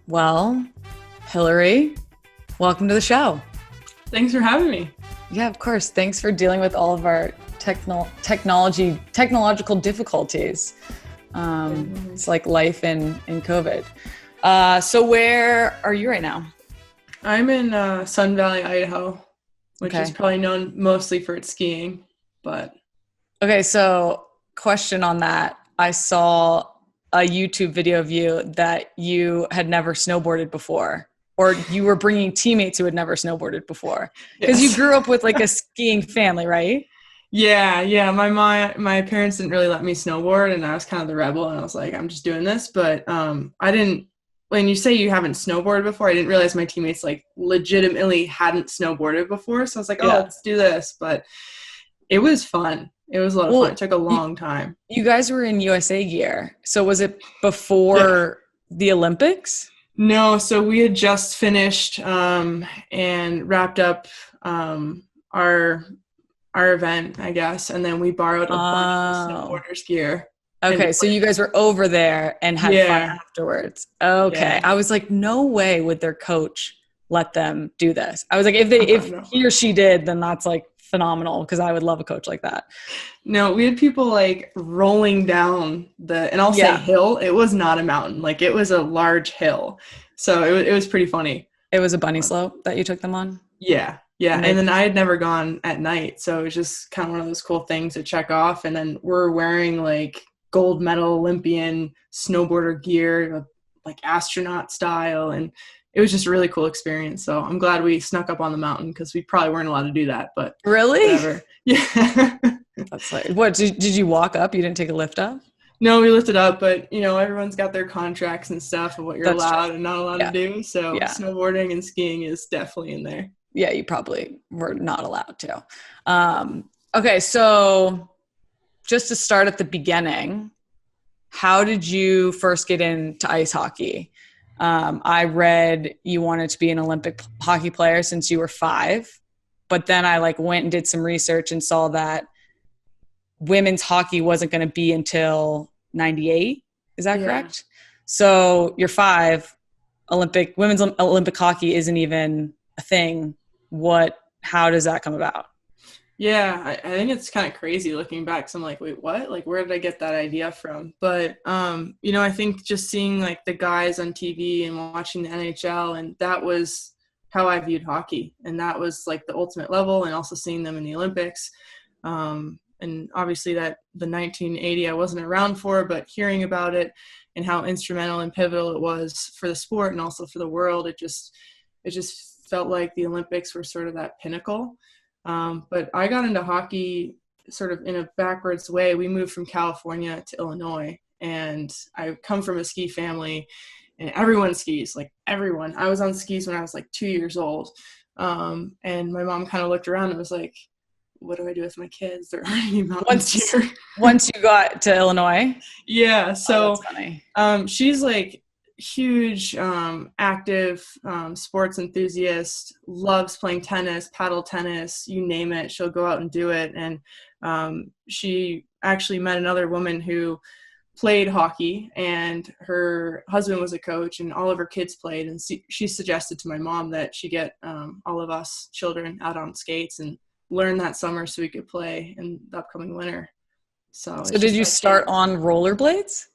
Well, Hilary, welcome to the show. Thanks for having me. Yeah, of course. Thanks for dealing with all of our technological difficulties. It's like life in COVID. So where are you right now? I'm in Sun Valley, Idaho, which is probably known mostly for its skiing, but. Okay, so question on that. I saw a YouTube video of you that you had never snowboarded before, or you were bringing teammates who had never snowboarded before, because you grew up with like a skiing family, right? Yeah. My parents didn't really let me snowboard, and I was kind of the rebel, and I was like, I'm just doing this. But I didn't. When you say you haven't snowboarded before, I didn't realize my teammates like legitimately hadn't snowboarded before. So I was like, let's do this. But it was fun. It was a lot of fun. It took a long time. You guys were in USA gear. So was it before the Olympics? No, so we had just finished and wrapped up our event, I guess, and then we borrowed a bunch of snowboarders' gear. Okay, so you guys were over there and had fun afterwards. Okay, yeah. I was like, no way would their coach let them do this. I was like, if he or she did, then that's like phenomenal, because I would love a coach like that. No, we had people like rolling down and I'll say hill. It was not a mountain. Like it was a large hill. So it was pretty funny. It was a bunny slope that you took them on? Yeah. And then I had never gone at night. So it was just kind of one of those cool things to check off. And then we're wearing like gold medal Olympian snowboarder gear, like astronaut style. And it was just a really cool experience. So I'm glad we snuck up on the mountain, because we probably weren't allowed to do that, but really? Whatever. Yeah. That's like, what, did you walk up? You didn't take a lift up? No, we lifted up, but everyone's got their contracts and stuff of what you're allowed and not allowed to do. So snowboarding and skiing is definitely in there. Yeah, you probably were not allowed to. Okay, so just to start at the beginning, how did you first get into ice hockey? I read you wanted to be an Olympic hockey player since you were 5, but then I went and did some research and saw that women's hockey wasn't going to be until 98. Is that correct? So you're 5, women's Olympic hockey isn't even a thing. How does that come about? Yeah, I think it's kind of crazy looking back. So I'm like, wait, what? Like, where did I get that idea from? But, I think just seeing like the guys on TV and watching the NHL, and that was how I viewed hockey. And that was like the ultimate level, and also seeing them in the Olympics. And obviously the 1980 I wasn't around for, but hearing about it and how instrumental and pivotal it was for the sport and also for the world, it just felt like the Olympics were sort of that pinnacle. But I got into hockey sort of in a backwards way. We moved from California to Illinois, and I come from a ski family, and everyone skis, like everyone. I was on skis when I was like 2 years old. And my mom kind of looked around and was like, what do I do with my kids? There aren't any mountains here. Once you got to Illinois? Yeah. So that's funny. She's like huge, active sports enthusiast, loves playing tennis, paddle tennis, you name it, she'll go out and do it. And she actually met another woman who played hockey, and her husband was a coach, and all of her kids played. And she suggested to my mom that she get all of us children out on skates and learn that summer so we could play in the upcoming winter. So did you start on rollerblades?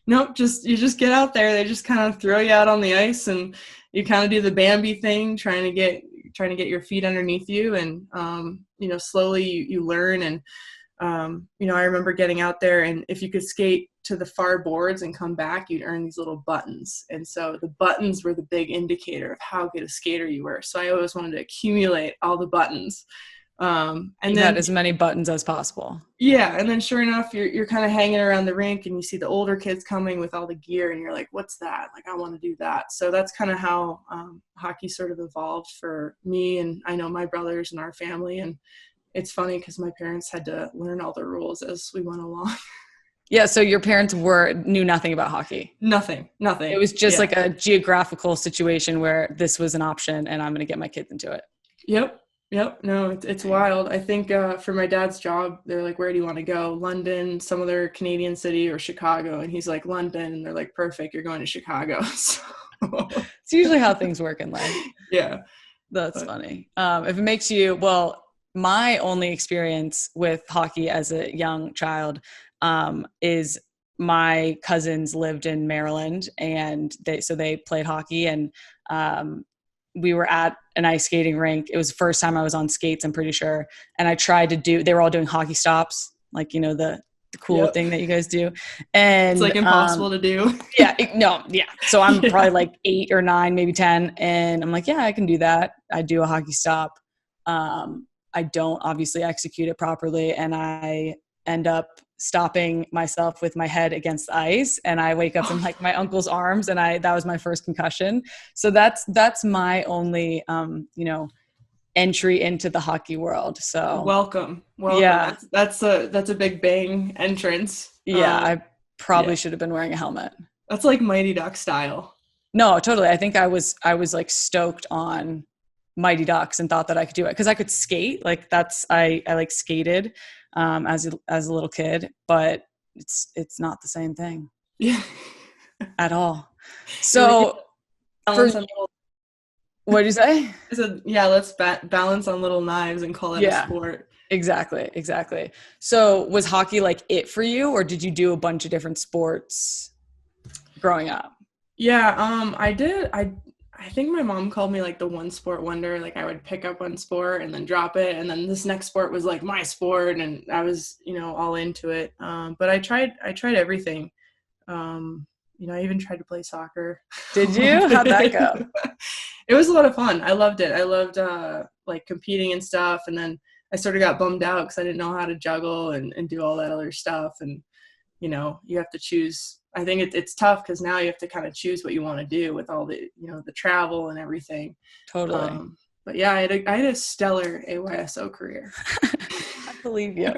Nope, you just get out there. They just kind of throw you out on the ice, and you kind of do the Bambi thing, trying to get your feet underneath you, and slowly you learn. And I remember getting out there, and if you could skate to the far boards and come back, you'd earn these little buttons. And so the buttons were the big indicator of how good a skater you were. So I always wanted to accumulate all the buttons. And you had as many buttons as possible. Yeah. And then sure enough, you're kind of hanging around the rink, and you see the older kids coming with all the gear, and you're like, what's that? Like, I want to do that. So that's kind of how hockey sort of evolved for me, and I know my brothers and our family. And it's funny because my parents had to learn all the rules as we went along. Yeah. So your parents knew nothing about hockey? Nothing. It was just like a geographical situation where this was an option, and I'm going to get my kids into it. Yep. No, it's wild. I think for my dad's job, they're like, where do you want to go? London, some other Canadian city, or Chicago? And he's like, London. And they're like, perfect, you're going to Chicago. So It's usually how things work in life. Yeah. That's funny. If it makes you, well, my only experience with hockey as a young child is my cousins lived in Maryland, and they played hockey, and we were at an ice skating rink. It was the first time I was on skates, I'm pretty sure. And I tried to they were all doing hockey stops, like, the cool thing that you guys do. And it's like impossible to do. Yeah. So I'm probably like 8 or 9, maybe 10. And I'm like, yeah, I can do that. I do a hockey stop. I don't obviously execute it properly. And I end up stopping myself with my head against the ice. And I wake up in like my uncle's arms, and that was my first concussion. So that's my only, entry into the hockey world. So welcome. Yeah. That's a big bang entrance. Yeah. I probably should have been wearing a helmet. That's like Mighty Duck style. No, totally. I think I was like stoked on Mighty Ducks and thought that I could do it because I could skate. Like I like skated as a little kid, but it's not the same thing. Yeah. At all. So what did you say? I said, yeah, let's balance on little knives and call it a sport. Exactly. So was hockey like it for you, or did you do a bunch of different sports growing up? Yeah, I did. I think my mom called me like the one sport wonder. Like I would pick up one sport and then drop it, and then this next sport was like my sport, and I was, all into it. But I tried everything. I even tried to play soccer. Did you? How'd that go? It was a lot of fun. I loved it. I loved like competing and stuff. And then I sort of got bummed out because I didn't know how to juggle and do all that other stuff. And, you have to choose. I think it's tough because now you have to kind of choose what you want to do with all the, the travel and everything. Totally. But yeah, I had a stellar AYSO career. I believe you.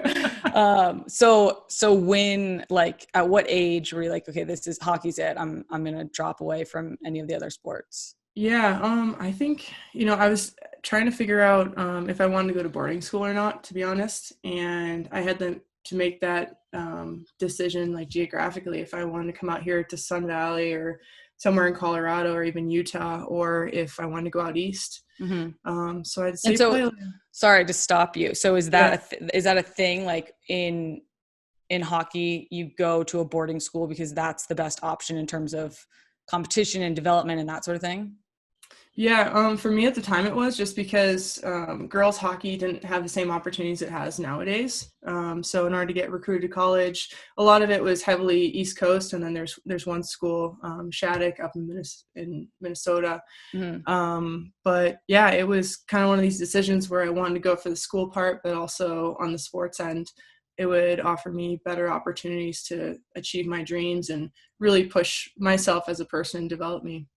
So when, like, at what age were you like, okay, this is hockey's it. I'm going to drop away from any of the other sports? Yeah. I think, I was trying to figure out, if I wanted to go to boarding school or not, to be honest. And I had to make that, decision, like geographically, if I wanted to come out here to Sun Valley or somewhere in Colorado or even Utah, or if I wanted to go out east. Mm-hmm. So I'd say, sorry to stop you. So is that is that a thing, like in hockey, you go to a boarding school because that's the best option in terms of competition and development and that sort of thing? Yeah, for me at the time it was just because girls hockey didn't have the same opportunities it has nowadays. So in order to get recruited to college, a lot of it was heavily East Coast, and then there's one school, Shattuck, up in Minnesota. Mm-hmm. But yeah, it was kind of one of these decisions where I wanted to go for the school part, but also on the sports end, it would offer me better opportunities to achieve my dreams and really push myself as a person and develop me.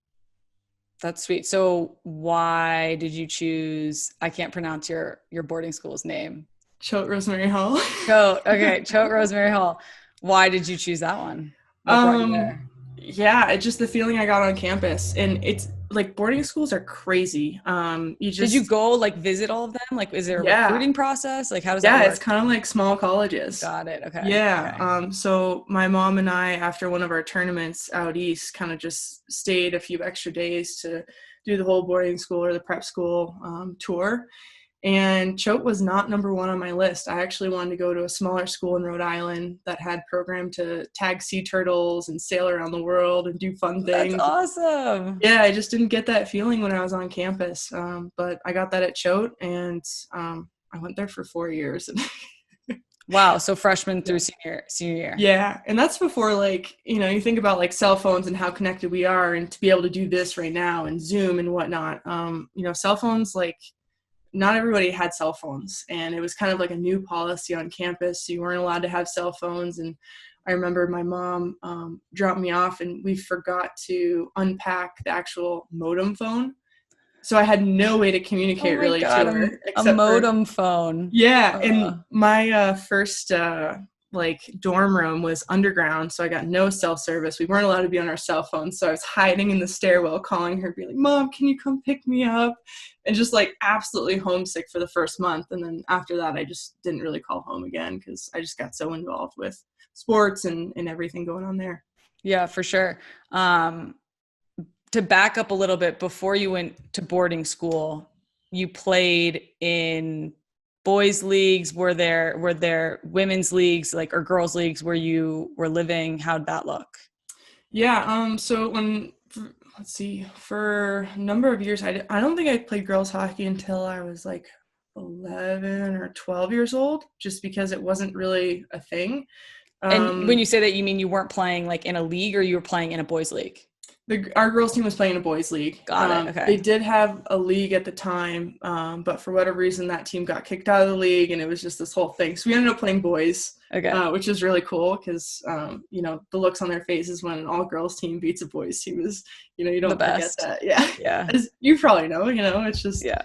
That's sweet. So why did you choose, I can't pronounce your boarding school's name. Choate Rosemary Hall. Choate Rosemary Hall. Why did you choose that one? What brought you there? Yeah, it's just the feeling I got on campus. And it's like boarding schools are crazy. Did you go like visit all of them? Like, is there a recruiting process? Like, how does that work? Yeah, it's kind of like small colleges. Got it. Okay. Yeah. Okay. So my mom and I, after one of our tournaments out east, kind of just stayed a few extra days to do the whole boarding school or the prep school tour. And Choate was not number one on my list. I actually wanted to go to a smaller school in Rhode Island that had programmed to tag sea turtles and sail around the world and do fun things. That's awesome. Yeah, I just didn't get that feeling when I was on campus. But I got that at Choate, and I went there for 4 years. Wow. So freshman through senior year. Yeah. And that's before, like, you think about like cell phones and how connected we are, and to be able to do this right now and Zoom and whatnot. Cell phones, like, not everybody had cell phones, and it was kind of like a new policy on campus. So you weren't allowed to have cell phones. And I remember my mom dropped me off, and we forgot to unpack the actual modem phone. So I had no way to communicate to her. A modem phone. Yeah. And my first dorm room was underground, so I got no cell service. We weren't allowed to be on our cell phones, so I was hiding in the stairwell calling her, being like, Mom, can you come pick me up? And just like absolutely homesick for the first month. And then after that, I just didn't really call home again because I just got so involved with sports and everything going on there. Yeah, for sure. to back up a little bit, before you went to boarding school, you played in boys leagues. Were there women's leagues, like, or girls leagues where you were living? How'd that look? Yeah. So let's see, for a number of years, I don't think I played girls hockey until I was like 11 or 12 years old, just because it wasn't really a thing. And when you say that, you mean you weren't playing like in a league, or you were playing in a boys league? Our girls team was playing in a boys league. Got it. Okay. They did have a league at the time, but for whatever reason, that team got kicked out of the league, and it was just this whole thing. So we ended up playing boys, which is really cool because, the looks on their faces when an all-girls team beats a boys team is, you don't forget that. Yeah. Yeah. As you probably know, it's just. Yeah.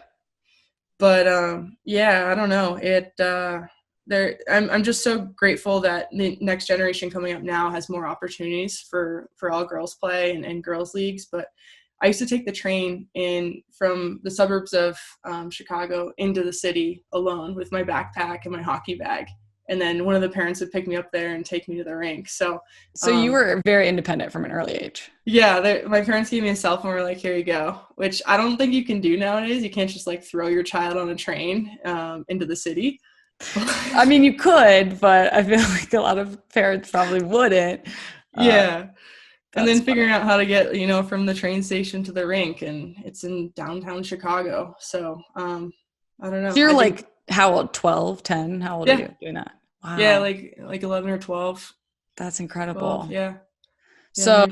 But, I don't know. I'm just so grateful that the next generation coming up now has more opportunities for all girls play and girls leagues. But I used to take the train from the suburbs of Chicago into the city alone with my backpack and my hockey bag. And then one of the parents would pick me up there and take me to the rink. So you were very independent from an early age. Yeah. My parents gave me a cell phone and were like, here you go, which I don't think you can do nowadays. You can't just like throw your child on a train into the city. I mean, you could, but I feel like a lot of parents probably wouldn't. Yeah. And then figuring out how to get, from the train station to the rink, and it's in downtown Chicago. So, I don't know. So you're like, how old? 12, 10? How old are you doing that? Wow. Yeah, like 11 or 12. That's incredible. 12, yeah. So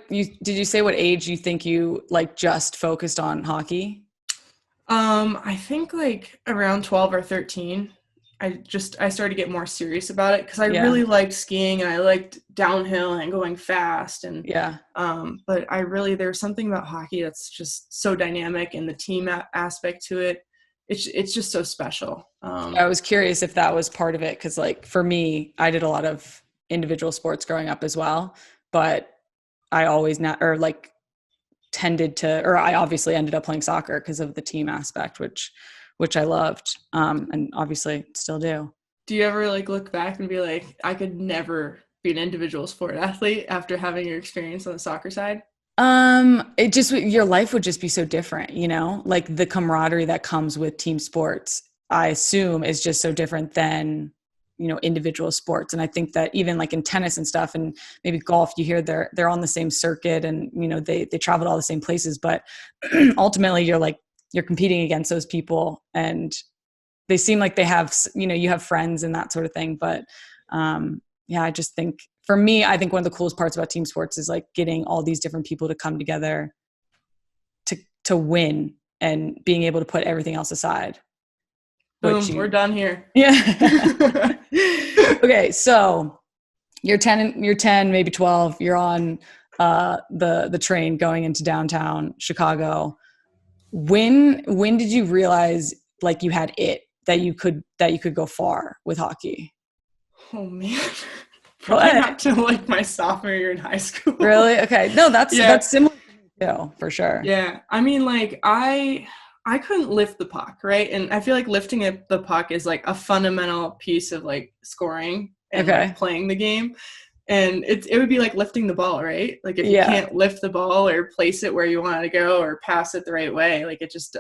did you say what age you think you like just focused on hockey? I think like around 12 or 13, I started to get more serious about it because I really liked skiing and I liked downhill and going fast. And but there's something about hockey that's just so dynamic, and the team aspect to it. It's just so special. I was curious if that was part of it, because like for me, I did a lot of individual sports growing up as well, but I always I obviously ended up playing soccer because of the team aspect, which I loved, and obviously still do. Do you ever like look back and be like, I could never be an individual sport athlete after having your experience on the soccer side? Your life would just be so different, like the camaraderie that comes with team sports, I assume, is just so different than, individual sports. And I think that even like in tennis and stuff, and maybe golf, you hear they're on the same circuit and, they travel to all the same places, but ultimately you're competing against those people, and they seem like they have, you have friends and that sort of thing. But, I just think, for me, I think one of the coolest parts about team sports is like getting all these different people to come together to win, and being able to put everything else aside. Boom, we're done here. Yeah. Okay, so you're 10, maybe 12. You're on the train going into downtown Chicago. When did you realize like you had that you could go far with hockey? Oh man. Probably not till like my sophomore year in high school. Really? Okay. No, that's similar to me too, for sure. Yeah. I mean, like I couldn't lift the puck, right? And I feel like lifting the puck is like a fundamental piece of like scoring and like, playing the game. And it would be like lifting the ball, right? Like if you can't lift the ball or place it where you want it to go or pass it the right way, like it just,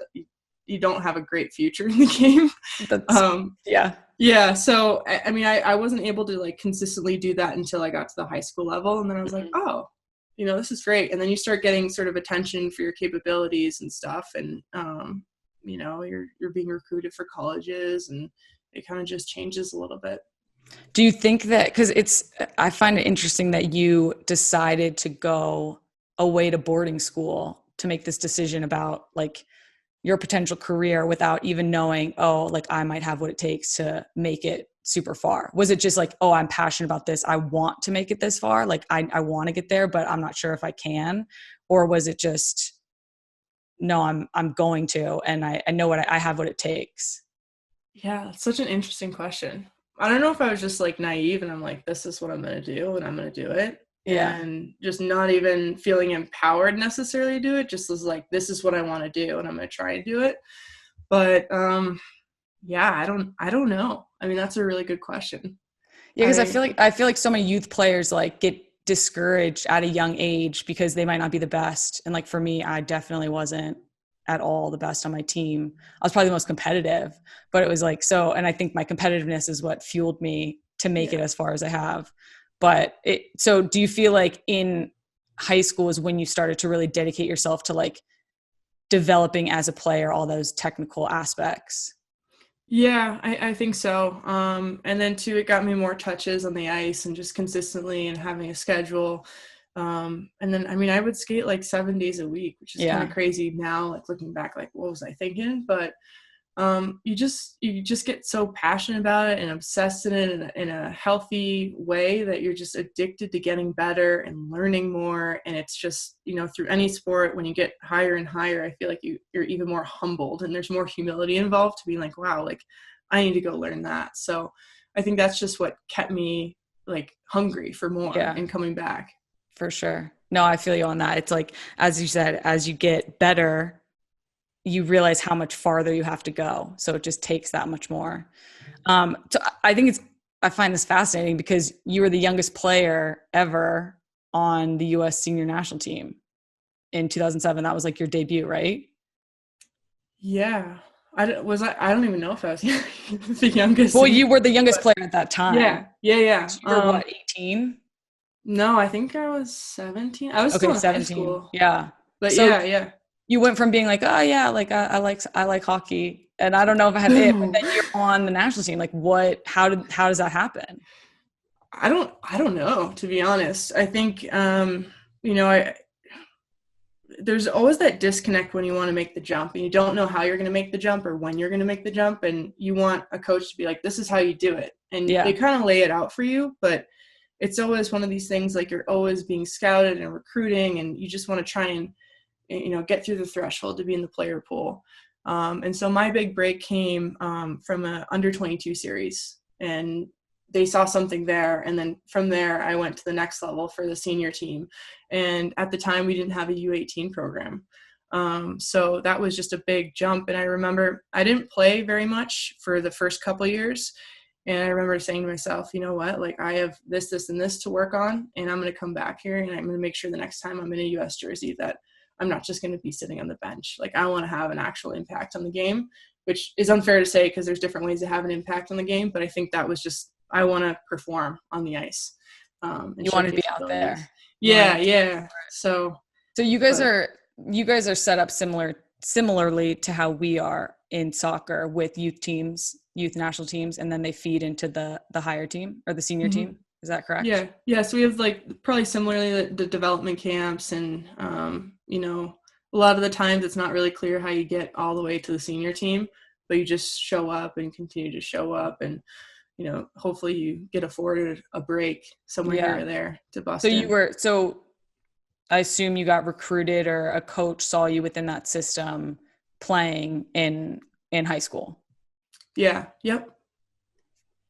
you don't have a great future in the game. Yeah. So, I mean, I wasn't able to like consistently do that until I got to the high school level. And then I was like, oh, this is great. And then you start getting sort of attention for your capabilities and stuff. And, you're being recruited for colleges, and it kind of just changes a little bit. Do you think that, because I find it interesting that you decided to go away to boarding school to make this decision about like your potential career without even knowing, like I might have what it takes to make it super far? Was it just like, I'm passionate about this, I want to make it this far, like I want to get there, but I'm not sure if I can? Or was it just, no, I'm going to, and I know I have what it takes? Yeah, it's such an interesting question. I don't know if I was just like naive and I'm like, this is what I'm going to do and I'm going to do it. Yeah. And just not even feeling empowered necessarily to do it. Just was like, this is what I want to do and I'm going to try and do it. But I don't know. I mean, that's a really good question. Yeah, because I feel like so many youth players like get discouraged at a young age because they might not be the best. And like for me, I definitely wasn't at all the best on my team. I was probably the most competitive, but it was like, so, and I think my competitiveness is what fueled me to make it as far as I have. But so do you feel like in high school is when you started to really dedicate yourself to like developing as a player, all those technical aspects? Yeah, I think so. And then too, it got me more touches on the ice and just consistently and having a schedule. And then, I mean, I would skate like 7 days a week, which is kind of crazy now, like looking back, like what was I thinking? But you just get so passionate about it and obsessed in it in a healthy way that you're just addicted to getting better and learning more. And it's just, you know, through any sport, when you get higher and higher, I feel like you're even more humbled and there's more humility involved to being like, wow, like I need to go learn that. So I think that's just what kept me like hungry for more and coming back. For sure. No, I feel you on that. It's like, as you said, as you get better, you realize how much farther you have to go. So it just takes that much more. So I find this fascinating because you were the youngest player ever on the U.S. senior national team in 2007. That was like your debut, right? Yeah. I don't even know if I was the youngest. Well, you were the youngest player at that time. Yeah. So you were what, 18? No, I think I was 17. I was still in 17. High school. Yeah. But so, yeah. You went from being like, oh yeah, like I like hockey, and I don't know if I had it, but then you're on the national team. Like, how does that happen? I don't know, to be honest. I think there's always that disconnect when you want to make the jump and you don't know how you're going to make the jump or when you're going to make the jump, and you want a coach to be like, this is how you do it, and they kind of lay it out for you, but it's always one of these things like you're always being scouted and recruiting, and you just want to try and get through the threshold to be in the player pool. And so my big break came from a under 22 series, and they saw something there. And then from there, I went to the next level for the senior team. And at the time we didn't have a U18 program. So that was just a big jump. And I remember I didn't play very much for the first couple of years. And I remember saying to myself, you know what, like I have this, and this to work on, and I'm going to come back here and I'm going to make sure the next time I'm in a U.S. jersey that I'm not just going to be sitting on the bench. Like I want to have an actual impact on the game, which is unfair to say because there's different ways to have an impact on the game. But I think that was just, I want to perform on the ice. You want to be out there. Yeah. So you guys are set up similarly to how we are in soccer with youth national teams, and then they feed into the higher team or the senior team. Is that correct? Yeah. So we have like probably similarly the development camps, and a lot of the times it's not really clear how you get all the way to the senior team, but you just show up and continue to show up, and hopefully you get afforded a break somewhere here or there to bust in. So I assume you got recruited or a coach saw you within that system playing in high school. Yeah. Yep.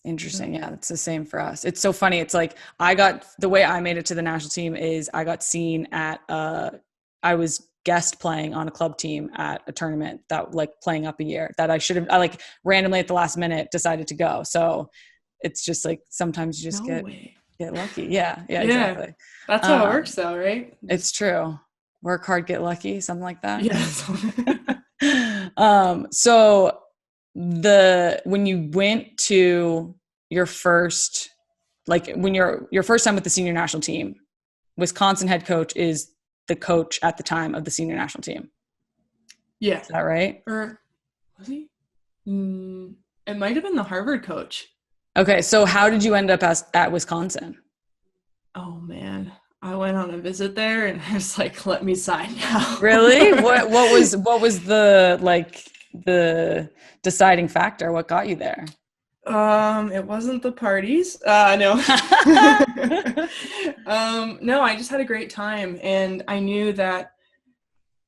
Interesting. Yeah, it's the same for us. It's so funny. It's like the way I made it to the national team is I got seen at I was guest playing on a club team at a tournament that like playing up a year that I like randomly at the last minute decided to go. So it's just like sometimes you just get lucky. Yeah, exactly. That's how it works though, right? It's true. Work hard, get lucky, something like that. Yeah. So when you went to your first, like when your first time with the senior national team, Wisconsin head coach is the coach at the time of the senior national team. Yeah. Is that right? Or was he? It might have been the Harvard coach. Okay. So how did you end up at Wisconsin? Oh man. I went on a visit there and I was like, let me sign now. Really? What was the deciding factor? What got you there? It wasn't the parties. No. No, I just had a great time, and I knew that,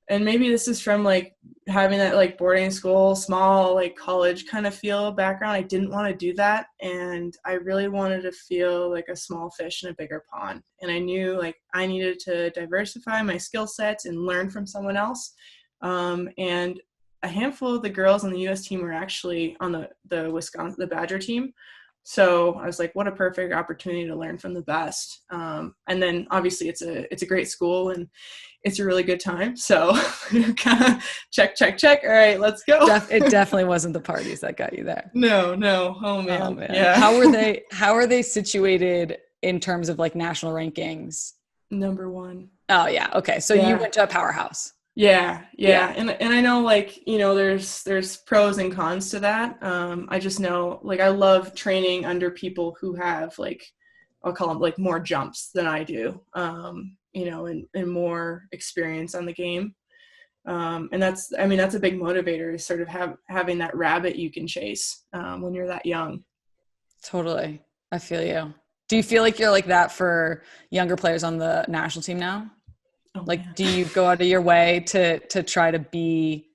and maybe this is from like having that like boarding school, small like college kind of feel background. I didn't want to do that, and I really wanted to feel like a small fish in a bigger pond. And I knew like I needed to diversify my skill sets and learn from someone else. And a handful of the girls on the U.S. team were actually on the Badger team. So I was like, what a perfect opportunity to learn from the best. And then obviously it's a great school and it's a really good time. So kind of check. All right, let's go. It definitely wasn't the parties that got you there. No. Oh man. Yeah. How are they situated in terms of like national rankings? Number one. Oh yeah. Okay. So you went to a powerhouse. Yeah. And I know, like, there's pros and cons to that. I just know, like, I love training under people who have, like, I'll call them like more jumps than I do, and more experience on the game. And that's a big motivator, is sort of having that rabbit you can chase when you're that young. Totally. I feel you. Do you feel like you're like that for younger players on the national team now? Oh, like, man. Do you go out of your way to try to be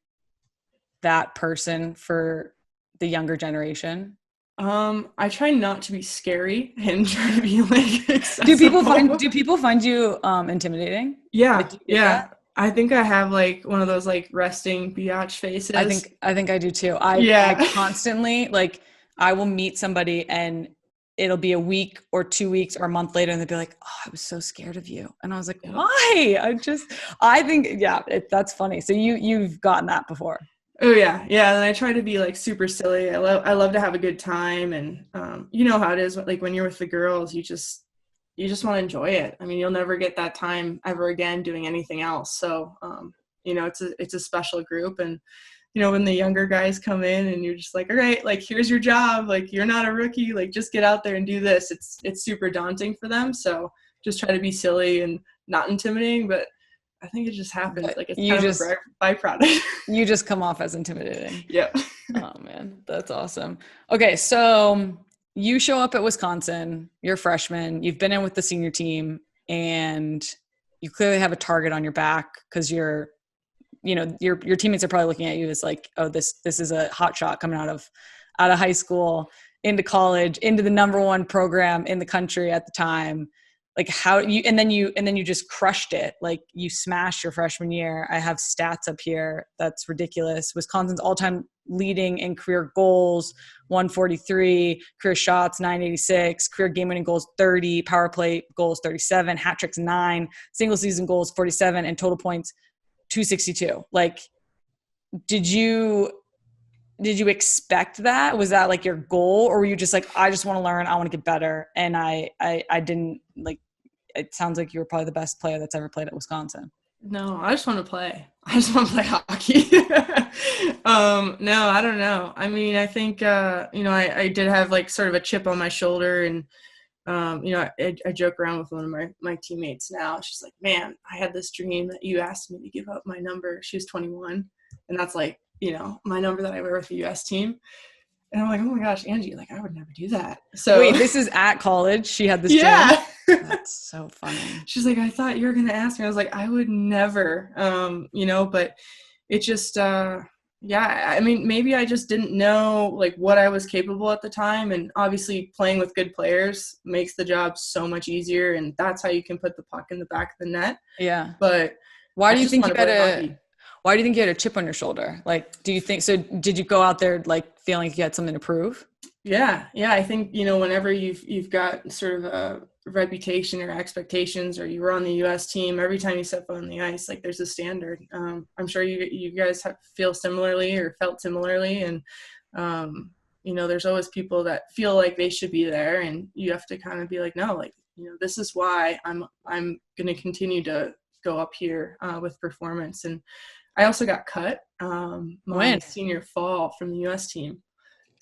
that person for the younger generation? I try not to be scary and try to be like accessible. Do people find you intimidating? Yeah. Like, Yeah. I think I have like one of those like resting biatch faces. I think I do too. I constantly, like, I will meet somebody and it'll be a week or 2 weeks or a month later and they'll be like, oh, I was so scared of you. And I was like, why? I think, that's funny. So you've gotten that before. Oh yeah. Yeah. And I try to be like super silly. I love to have a good time. And you know how it is, like when you're with the girls, you just want to enjoy it. I mean, you'll never get that time ever again doing anything else. So, it's a special group. And, when the younger guys come in and you're just like, all right, like, here's your job. Like, you're not a rookie. Like, just get out there and do this. It's super daunting for them. So just try to be silly and not intimidating, but I think it just happens. Like, it's kind of a byproduct. You just come off as intimidating. Yeah. Oh man, that's awesome. Okay. So you show up at Wisconsin, you're a freshman, you've been in with the senior team, and you clearly have a target on your back because your teammates are probably looking at you as like, oh, this is a hot shot coming out of high school into college, into the number one program in the country at the time. Like, and then you just crushed it. Like, you smashed your freshman year. I have stats up here. That's ridiculous. Wisconsin's all-time leading in career goals, 143, career shots, 986, career game-winning goals, 30, power play goals, 37, hat tricks, 9, single season goals, 47, and total points, 262. Like, did you expect that? Was that like your goal, or were you just like, I just want to learn, I want to get better? And I didn't, like, it sounds like you were probably the best player that's ever played at Wisconsin. No, I just want to play. I just want to play hockey. No, I don't know. I mean, I think, I did have like sort of a chip on my shoulder, and I joke around with one of my teammates now. She's like, man, I had this dream that you asked me to give up my number. She was 21. And that's like, my number that I wear with the U.S. team. And I'm like, oh my gosh, Angie, like, I would never do that. So wait, this is at college? She had this dream? That's so funny. She's like, I thought you were going to ask me. I was like, I would never, but it just, I mean, maybe I just didn't know like what I was capable at the time. And obviously playing with good players makes the job so much easier. And that's how you can put the puck in the back of the net. Yeah. But why do you think you had a chip on your shoulder? Like, do you think, so did you go out there like feeling like you had something to prove? Yeah. I think, whenever you've got sort of a reputation or expectations, or you were on the U.S. team, every time you step on the ice, like, there's a standard. I'm sure you guys feel similarly or felt similarly. And, there's always people that feel like they should be there, and you have to kind of be like, no, like, this is why I'm going to continue to go up here with performance. And I also got cut my senior fall from the U.S. team.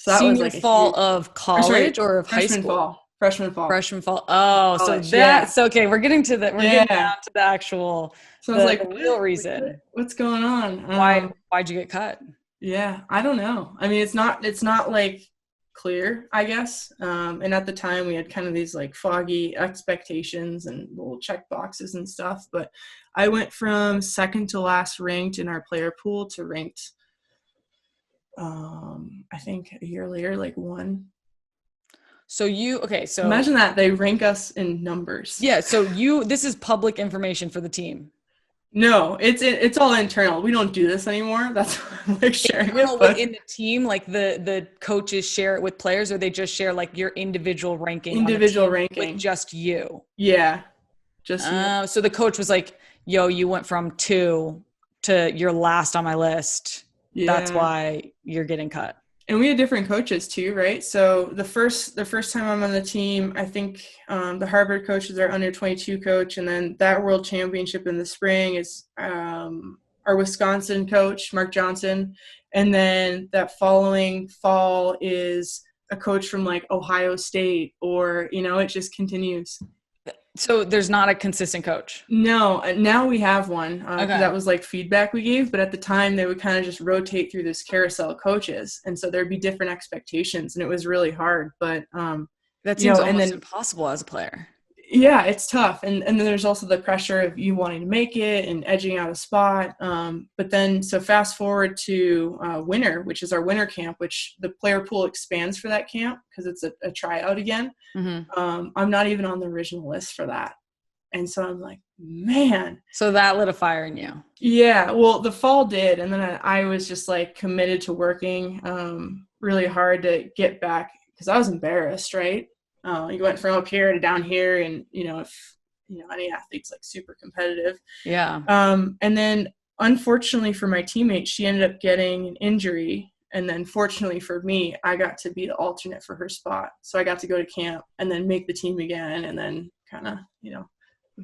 So that was like fall of college or of high school? Freshman fall. Oh, college, so that's okay. We're getting to the getting down to the actual. So I was like, the real reason. What's going on? Why'd you get cut? Yeah, I don't know. I mean, it's not like clear, I guess. And at the time, we had kind of these like foggy expectations and little check boxes and stuff. But I went from second to last ranked in our player pool to ranked, I think a year later, like 1. So so imagine that they rank us in numbers. Yeah. So this is public information for the team. No, it's all internal. We don't do this anymore. That's why I'm like sharing it. Internal But within the team, like the coaches share it with players, or they just share like your individual ranking on the individual team with ranking. just you. Yeah, just me. So the coach was like, "Yo, you went from 2 to you're last on my list. That's Yeah. why you're getting cut." And we had different coaches too, right? So the first time I'm on the team, I think the Harvard coach is our under 22 coach, and then that World Championship in the spring is our Wisconsin coach, Mark Johnson, and then that following fall is a coach from like Ohio State, or it just continues. So there's not a consistent coach. No, now we have one because Okay. that was like feedback we gave. But at the time, they would kind of just rotate through this carousel of coaches, and so there'd be different expectations, and it was really hard. But That seems and almost then impossible as a player. yeah, it's tough, and then there's also the pressure of you wanting to make it and edging out a spot. But then so fast forward to winter, which is our winter camp, which the player pool expands for that camp because it's a tryout again. Mm-hmm. I'm not even on the original list for that. And so I'm like, man. So that lit a fire in you. Yeah, well, the fall did. And then I was just like committed to working really hard to get back because I was embarrassed, right? You went from up here to down here. And, if, any athlete's like super competitive. Yeah. And then unfortunately for my teammate, she ended up getting an injury. And then fortunately for me, I got to be the alternate for her spot. So I got to go to camp and then make the team again. And then kind of,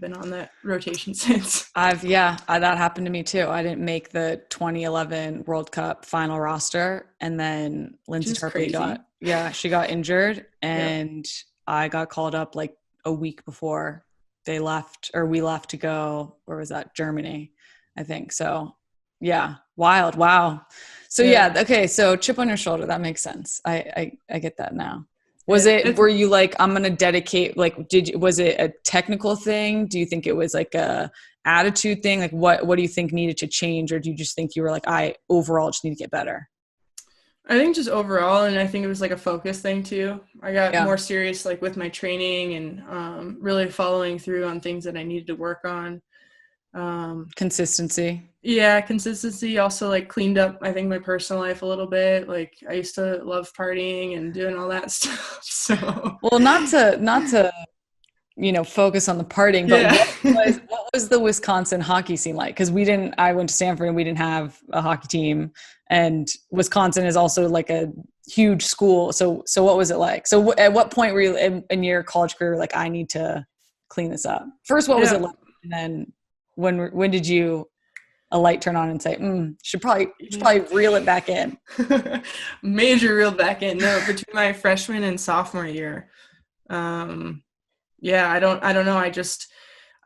been on that rotation since. That happened to me too. I didn't make the 2011 World Cup final roster, and then Lindsay Tarpley she got injured, and I got called up like a week before they left, or we left to go. Where was that? Germany, I think. So, yeah, wild. Wow. So okay. So chip on your shoulder. That makes sense. I get that now. Were you like, I'm going to dedicate, like, was it a technical thing? Do you think it was like a attitude thing? Like what do you think needed to change? Or do you just think you were like, I overall just need to get better? I think just overall, and I think it was like a focus thing too. I got more serious like with my training and really following through on things that I needed to work on. Consistency. Yeah, consistency. Also like cleaned up, I think, my personal life a little bit. Like I used to love partying and doing all that stuff. So well, not to focus on the partying, but what was the Wisconsin hockey scene like? Because I went to Stanford and we didn't have a hockey team, and Wisconsin is also like a huge school. So what was it like? So at what point were you in your college career like, I need to clean this up? First, what was it like? And then when did a light turn on and say, should probably reel it back in? Major reel back in. No, between my freshman and sophomore year. I don't know.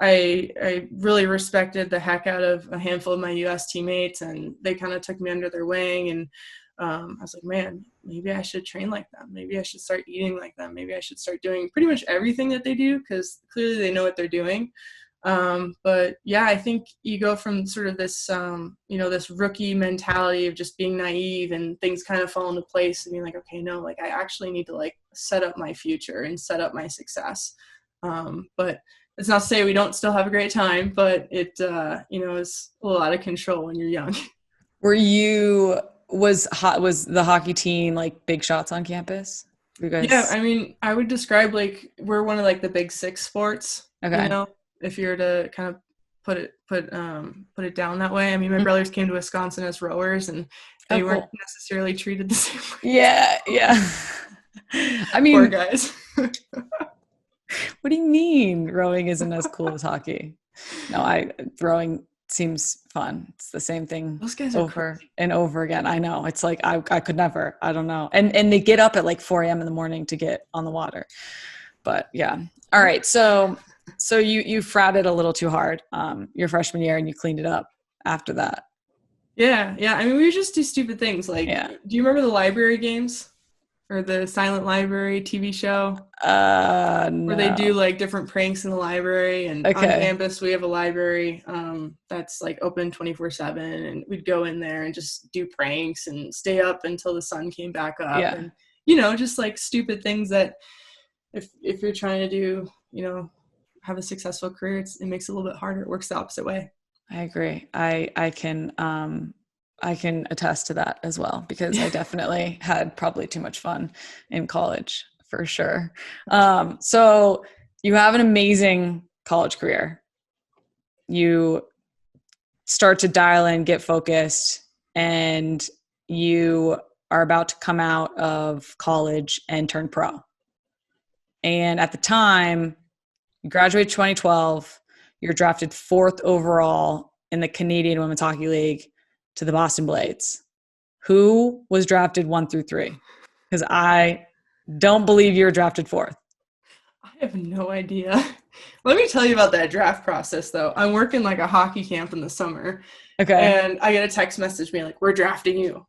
I really respected the heck out of a handful of my US teammates, and they kind of took me under their wing. And I was like, man, maybe I should train like them. Maybe I should start eating like them. Maybe I should start doing pretty much everything that they do, because clearly they know what they're doing. But yeah, I think you go from sort of this, this rookie mentality of just being naive and things kind of fall into place and being like, okay, no, like I actually need to like set up my future and set up my success. But it's not to say we don't still have a great time, but it, is a little out of control when you're young. Was the hockey team like big shots on campus? Yeah, I mean, I would describe like we're one of like the big six sports. Okay. If you're to kind of put it down that way. I mean, my brothers came to Wisconsin as rowers, and they weren't necessarily treated the same way. Yeah. I mean, poor guys. What do you mean rowing isn't as cool as hockey? No, rowing seems fun. It's the same thing Those guys over and over again. I know. It's like I could never. I don't know. And they get up at like 4 a.m. in the morning to get on the water. But yeah. All right. So you fratted a little too hard your freshman year, and you cleaned it up after that. Yeah. I mean, we would just do stupid things. Like, do you remember the library games or the Silent Library TV show? No. Where they do like different pranks in the library, and on campus we have a library that's like open 24/7, and we'd go in there and just do pranks and stay up until the sun came back up. Yeah. And just like stupid things that if you're trying to do, have a successful career, it makes it a little bit harder. It works the opposite way. I agree. I can attest to that as well, because I definitely had probably too much fun in college for sure. So you have an amazing college career. You start to dial in, get focused, and you are about to come out of college and turn pro. And at the time, you graduated 2012, you're drafted 4th overall in the Canadian Women's Hockey League to the Boston Blades. Who was drafted 1 through 3? Because I don't believe you were drafted 4th. I have no idea. Let me tell you about that draft process, though. I'm working like a hockey camp in the summer. Okay. And I get a text message being like, we're drafting you,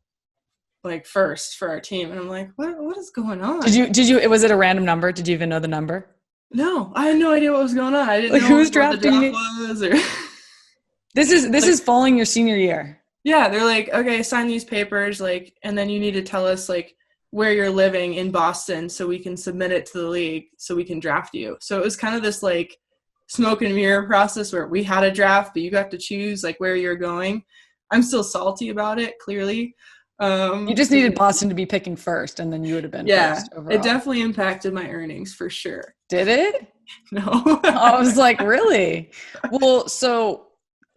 like, first for our team. And I'm like, what is going on? Was it a random number? Did you even know the number? No, I had no idea what was going on. I didn't know who's what drafting the you? draft was. Or This is following your senior year. Yeah, they're like, okay, sign these papers, like, and then you need to tell us, like, where you're living in Boston so we can submit it to the league so we can draft you. So it was kind of this, like, smoke and mirror process where we had a draft, but you got to choose, like, where you're going. I'm still salty about it, clearly. You just needed Boston to be picking first, and then you would have been first overall. It definitely impacted my earnings for sure. Did it? No. I was like, really? Well, so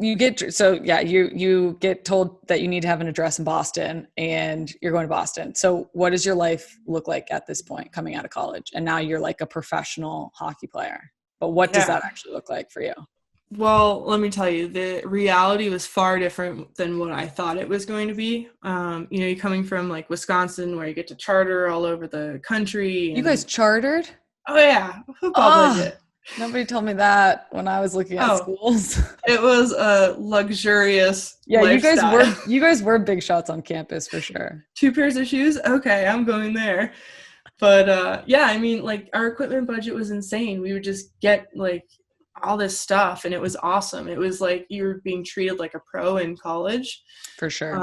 you get told that you need to have an address in Boston, and you're going to Boston. So what does your life look like at this point coming out of college? And now you're like a professional hockey player. But what does that actually look like for you? Well, let me tell you, the reality was far different than what I thought it was going to be. You're coming from like Wisconsin, where you get to charter all over the country. You guys chartered? Oh yeah, football budget. Nobody told me that when I was looking at schools. It was a luxurious lifestyle. You guys were big shots on campus for sure. 2 pairs of shoes? Okay, I'm going there. But I mean, like, our equipment budget was insane. We would just get like all this stuff, and it was awesome. It was like you were being treated like a pro in college. For sure.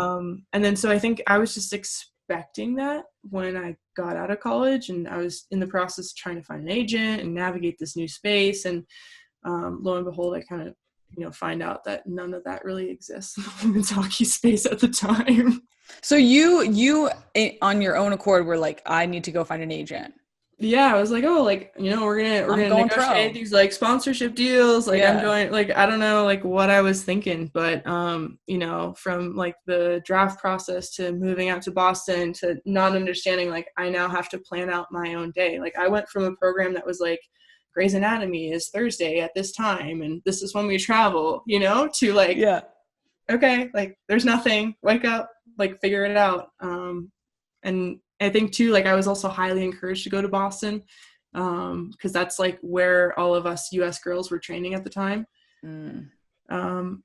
And then so I think I was just expecting that when I got out of college, and I was in the process of trying to find an agent and navigate this new space. And lo and behold, I kind of, find out that none of that really exists in the women's hockey space at the time. So you on your own accord were like, I need to go find an agent. Yeah, I was like, oh, like, we're gonna negotiate these like sponsorship deals. Like, I'm going, like, I don't know, like, what I was thinking, but from like the draft process to moving out to Boston to not understanding, like, I now have to plan out my own day. Like, I went from a program that was like Grey's Anatomy is Thursday at this time, and this is when we travel, to like, okay, like, there's nothing. Wake up, like, figure it out. And I think too, like, I was also highly encouraged to go to Boston because that's like where all of us U.S. girls were training at the time. And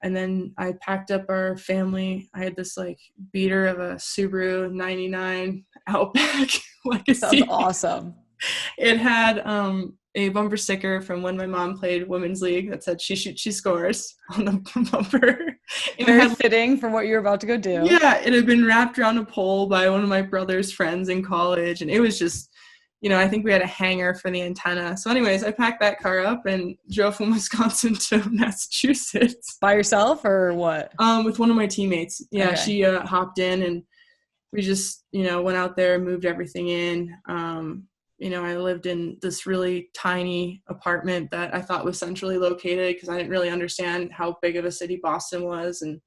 then I packed up our family. I had this like beater of a Subaru 99 Outback Legacy. Sounds awesome. It had a bumper sticker from when my mom played women's league that said "She shoots, she scores" on the bumper. Very fitting for what you were about to go do. Yeah, it had been wrapped around a pole by one of my brother's friends in college, and it was just, I think we had a hanger for the antenna. So anyways, I packed that car up and drove from Wisconsin to Massachusetts. By yourself or what? With one of my teammates. Yeah, okay. She hopped in, and we just, went out there, moved everything in. I lived in this really tiny apartment that I thought was centrally located because I didn't really understand how big of a city Boston was. And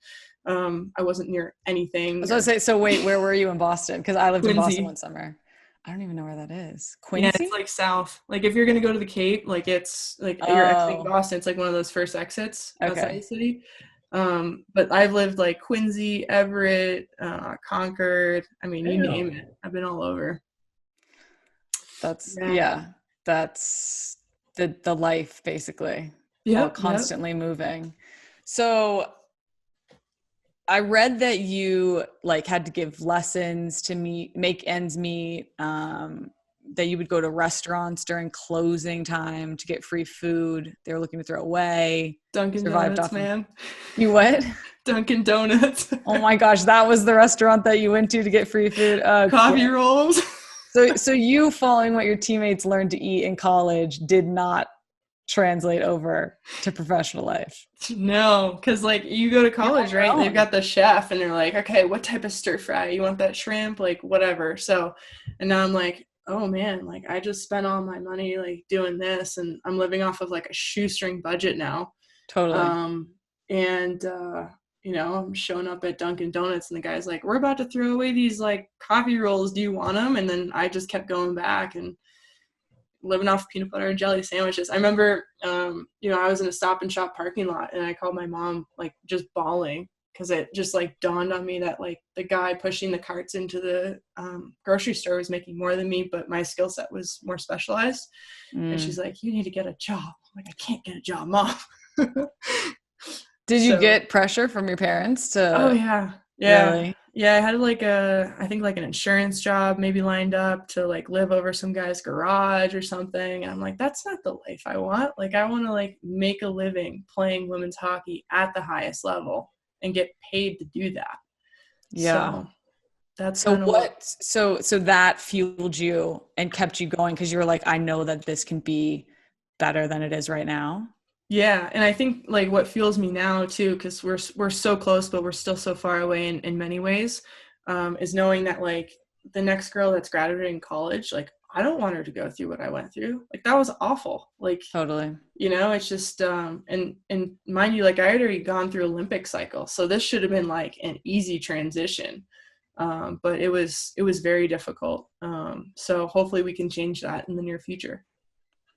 I wasn't near anything. I was going to say, so wait, where were you in Boston? Because I lived Quincy. in Boston one summer. I don't even know where that is. Quincy? Yeah, it's like south. Like, if you're going to go to the Cape, like, it's like you're exiting Boston. It's like one of those first exits outside the city. But I've lived like Quincy, Everett, Concord. I mean, you name it. I've been all over. That's the life basically. Yeah, constantly moving. So I read that you like had to give lessons to make ends meet, that you would go to restaurants during closing time to get free food they were looking to throw away. Dunkin Donuts, man. You what? Dunkin Donuts. Oh my gosh, that was the restaurant that you went to get free food. Coffee rolls. So you, following what your teammates learned to eat in college, did not translate over to professional life? No, because like you go to college, right? They've got the chef and they're like, okay, what type of stir fry? You want that shrimp? Like whatever. So, and now I'm like, oh man, like I just spent all my money like doing this and I'm living off of like a shoestring budget now. Totally. And you know, I'm showing up at Dunkin Donuts and the guy's like, we're about to throw away these like coffee rolls. Do you want them? And then I just kept going back and living off peanut butter and jelly sandwiches. I remember, you know, I was in a Stop and Shop parking lot and I called my mom, like just bawling because it just like dawned on me that like the guy pushing the carts into the grocery store was making more than me, but my skill set was more specialized. And she's like, you need to get a job. I'm like, I can't get a job, Mom. Did you get pressure from your parents to? Oh yeah. Yeah. Really? Yeah. I had like I think like an insurance job maybe lined up to like live over some guy's garage or something. And I'm like, that's not the life I want. Like I want to like make a living playing women's hockey at the highest level and get paid to do that. Yeah. So that's so what, so that fueled you and kept you going because you were like, I know that this can be better than it is right now. Yeah. And I think like what fuels me now too, because we're so close, but we're still so far away in many ways, is knowing that like the next girl that's graduating college, like I don't want her to go through what I went through. Like that was awful. Like totally. You know, it's just and mind you, like I had already gone through Olympic cycle. So this should have been like an easy transition. But it was very difficult. So hopefully we can change that in the near future.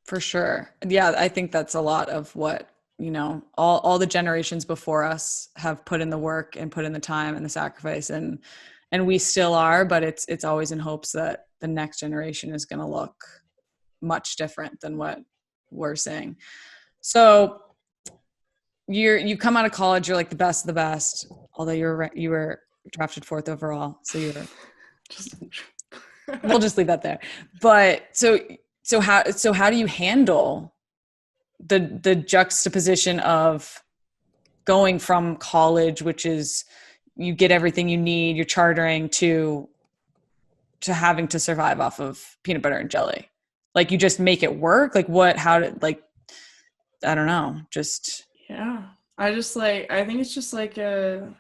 For sure. Yeah, I think that's a lot of what, you know, all the generations before us have put in the work and put in the time and the sacrifice and we still are, but it's always in hopes that the next generation is going to look much different than what we're seeing. So you come out of college, you're like the best of the best, although you were drafted 4th overall. So we'll just leave that there. But so how do you handle the juxtaposition of going from college, which is you get everything you need, you're chartering, to having to survive off of peanut butter and jelly? Like you just make it work? Like I don't know, just. Yeah. I think it's just like you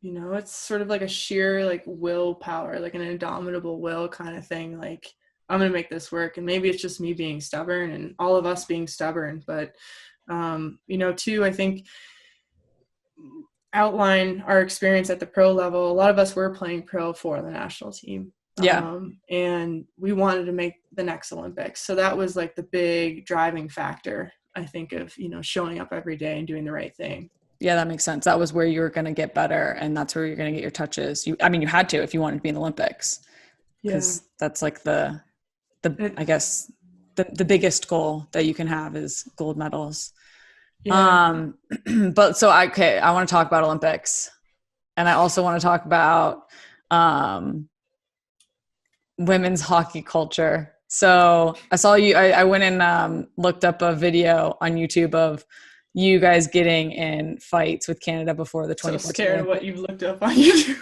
know, it's sort of like a sheer like willpower, like an indomitable will kind of thing. Like I'm going to make this work. And maybe it's just me being stubborn and all of us being stubborn. But, you know, too, I think outline our experience at the pro level. A lot of us were playing pro for the national team. Yeah. And we wanted to make the next Olympics. So that was like the big driving factor, I think, of, you know, showing up every day and doing the right thing. Yeah, that makes sense. That was where you were going to get better. And that's where you're going to get your touches. You had to, if you wanted to be in the Olympics, because that's like I guess the biggest goal that you can have is gold medals. Yeah. But so I want to talk about Olympics, and I also want to talk about women's hockey culture. So I saw you. I went and looked up a video on YouTube of you guys getting in fights with Canada before the 2014. So scared of what you've looked up on YouTube.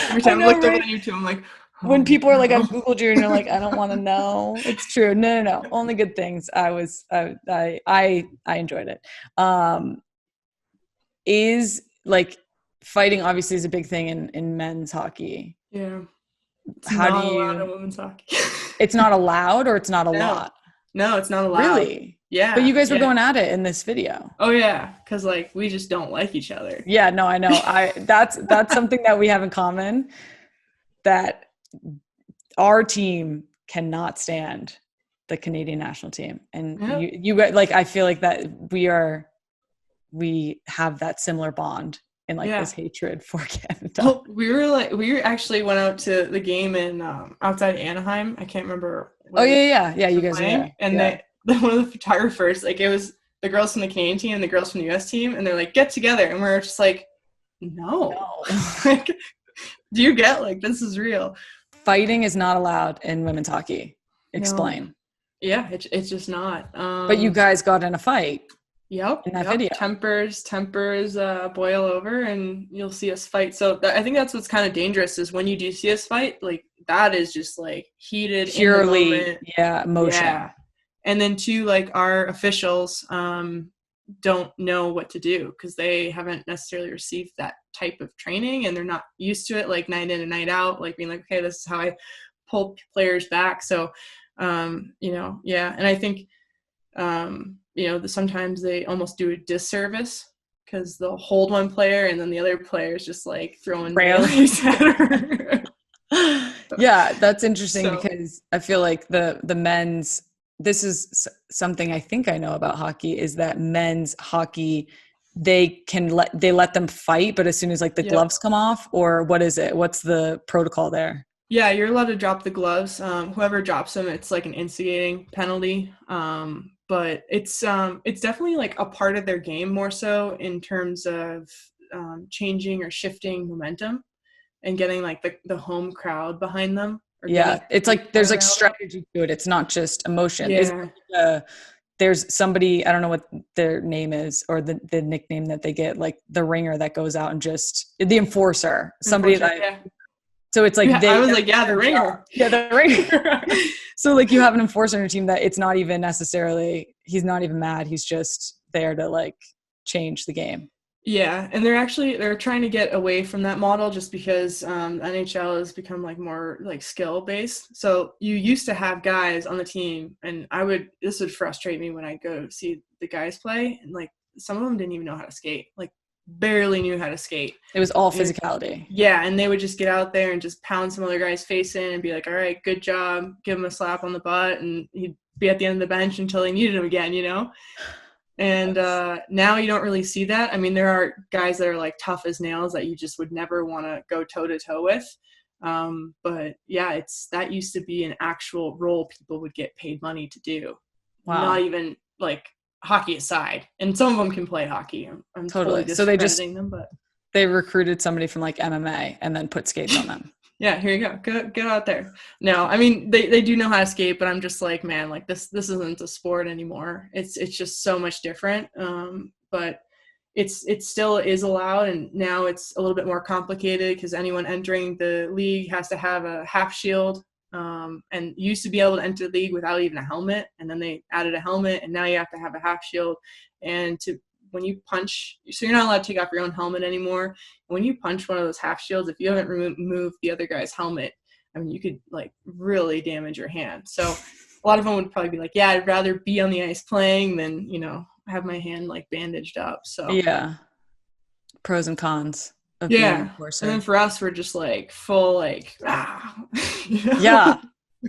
Every time I looked up on YouTube, I'm like. When people are like, I've Googled you and you're like, I don't want to know. It's true. No. Only good things. I enjoyed it. Is like fighting obviously is a big thing in men's hockey. Yeah. How do you allowed in women's hockey? It's not allowed or it's not a lot? No, it's not allowed. Really? Yeah. But you guys were going at it in this video. Oh yeah. Cause like we just don't like each other. Yeah, no, I know. That's something that we have in common, that our team cannot stand the Canadian national team. And you like, I feel like that we have that similar bond in like this hatred for Canada. Well, we actually went out to the game in outside Anaheim. I can't remember. Yeah. You guys were there. And one of the photographers, like it was the girls from the Canadian team and the girls from the US team. And they're like, get together. And we're just like, no. Like, do you get like, this is real. Fighting is not allowed in women's hockey. Explain. No. Yeah, it's just not. But you guys got in a fight. Yep. In that video. Tempers boil over and you'll see us fight. So I think that's what's kind of dangerous is when you do see us fight, like that is just like heated. Purely, emotion. Yeah. And then two, like our officials don't know what to do because they haven't necessarily received that type of training, and they're not used to it, like night in and night out, like being like, okay, this is how I pull players back. So, yeah. And I think, sometimes they almost do a disservice because they'll hold one player and then the other player is just like throwing rails at her. Yeah, that's interesting because I feel like the men's, this is something I think I know about hockey, is that men's hockey, they let them fight, but as soon as like the gloves come off, or what is it? What's the protocol there? Yeah, you're allowed to drop the gloves. Whoever drops them, it's like an instigating penalty. But it's definitely like a part of their game more so in terms of changing or shifting momentum and getting like the home crowd behind them. Yeah, it's like there's like strategy to it. It's not just emotion. Yeah. There's somebody, I don't know what their name is or the nickname that they get, like the ringer that goes out and just the enforcer. Somebody So it's like I was like, the ringer. Yeah, the ringer. So like you have an enforcer on your team that it's not even necessarily, he's not even mad. He's just there to like change the game. Yeah, and they're trying to get away from that model just because NHL has become like more like skill based. So you used to have guys on the team, and this would frustrate me when I go see the guys play, and like some of them didn't even know how to skate, like barely knew how to skate. It was all physicality. Yeah, and they would just get out there and just pound some other guy's face in and be like, all right, good job, give him a slap on the butt, and he'd be at the end of the bench until they needed him again, And now you don't really see that. I mean, there are guys that are like tough as nails that you just would never want to go toe to toe with. But yeah, that used to be an actual role people would get paid money to do. Wow. Not even like hockey aside. And some of them can play hockey. I'm totally discrediting them, but they recruited somebody from like MMA and then put skates on them. Yeah, here you go. Go out there. No, I mean they do know how to skate, but I'm just like, man, like this isn't a sport anymore. It's just so much different. But it still is allowed, and now it's a little bit more complicated because anyone entering the league has to have a half shield. And you used to be able to enter the league without even a helmet, and then they added a helmet, and now you have to have a half shield. And when you punch, so you're not allowed to take off your own helmet anymore. When you punch one of those half shields, if you haven't removed the other guy's helmet, I mean, you could like really damage your hand. So a lot of them would probably be like, yeah, I'd rather be on the ice playing than, have my hand like bandaged up. So yeah, pros and cons of being a enforcer. And then for us, we're just like full like, Yeah,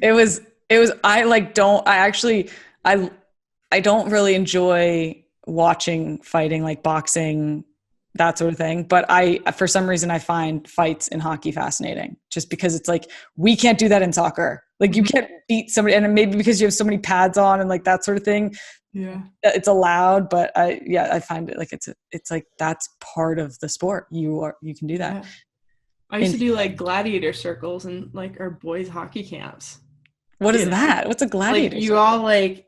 it was, I don't really enjoy watching fighting, like boxing, that sort of thing. But for some reason, I find fights in hockey fascinating just because it's like, we can't do that in soccer. Like you can't beat somebody, and maybe because you have so many pads on and like that sort of thing. Yeah. It's allowed, but I find it like, it's like, that's part of the sport. You can do that. Yeah. I used to do like gladiator circles and like our boys hockey camps. What is that? What's a gladiator? Like you all like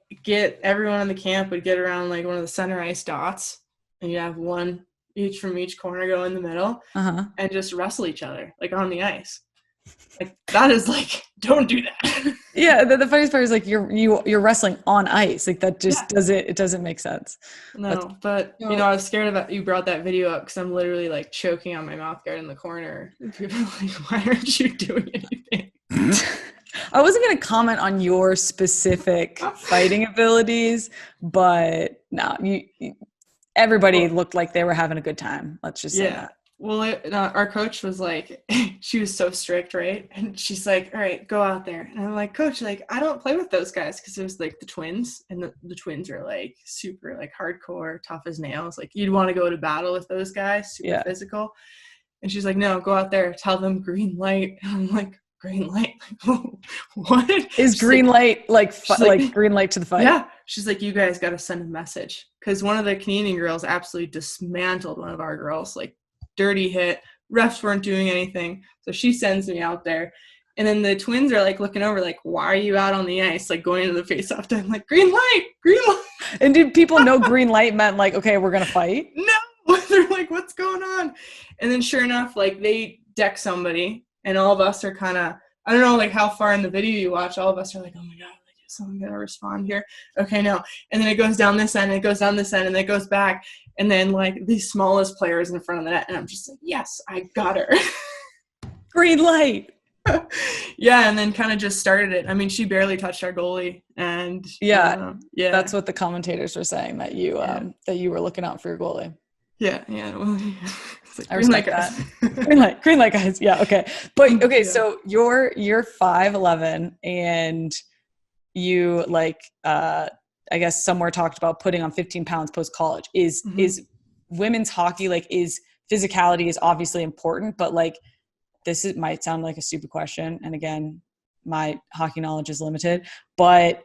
everyone in the camp would get around like one of the center ice dots, and you have one each from each corner go in the middle and just wrestle each other like on the ice. Like that is like, don't do that. Yeah, the funniest part is like you're wrestling on ice. Like that just doesn't make sense. No, but I was scared about you brought that video up because I'm literally like choking on my mouth guard in the corner. And people are like, why aren't you doing anything? I wasn't going to comment on your specific fighting abilities, but no, everybody looked like they were having a good time. Let's just say that. Well, our coach was like, she was so strict, right? And she's like, all right, go out there. And I'm like, coach, like, I don't play with those guys because it was like the twins, and the twins are like super like hardcore, tough as nails. Like you'd want to go to battle with those guys, super physical. And she's like, no, go out there, tell them green light. And I'm like, green light? What? Is green light like green light to the fight? Yeah. She's like, you guys got to send a message. Because one of the Canadian girls absolutely dismantled one of our girls, like dirty hit. Refs weren't doing anything. So she sends me out there. And then the twins are like looking over like, why are you out on the ice? Like going into the face-off time, like green light. And did people know green light meant like, okay, we're going to fight? No. They're like, what's going on? And then sure enough, like they deck somebody. And all of us are kind of, I don't know, like how far in the video you watch, all of us are like, oh my God, like, is someone going to respond here? Okay, no. And then it goes down this end, and it goes down this end, and then it goes back. And then like the smallest player is in front of the net. And I'm just like, yes, I got her. Green light. Yeah, and then kind of just started it. I mean, she barely touched our goalie, and yeah, that's what the commentators were saying, that you that you were looking out for your goalie. Yeah. Well, like, I respect that. green light, guys. Yeah, okay. But okay, so you're 5'11", and you like I guess somewhere talked about putting on 15 pounds post college. Is women's hockey, like, is physicality is obviously important, but like, might sound like a stupid question, and again, my hockey knowledge is limited, but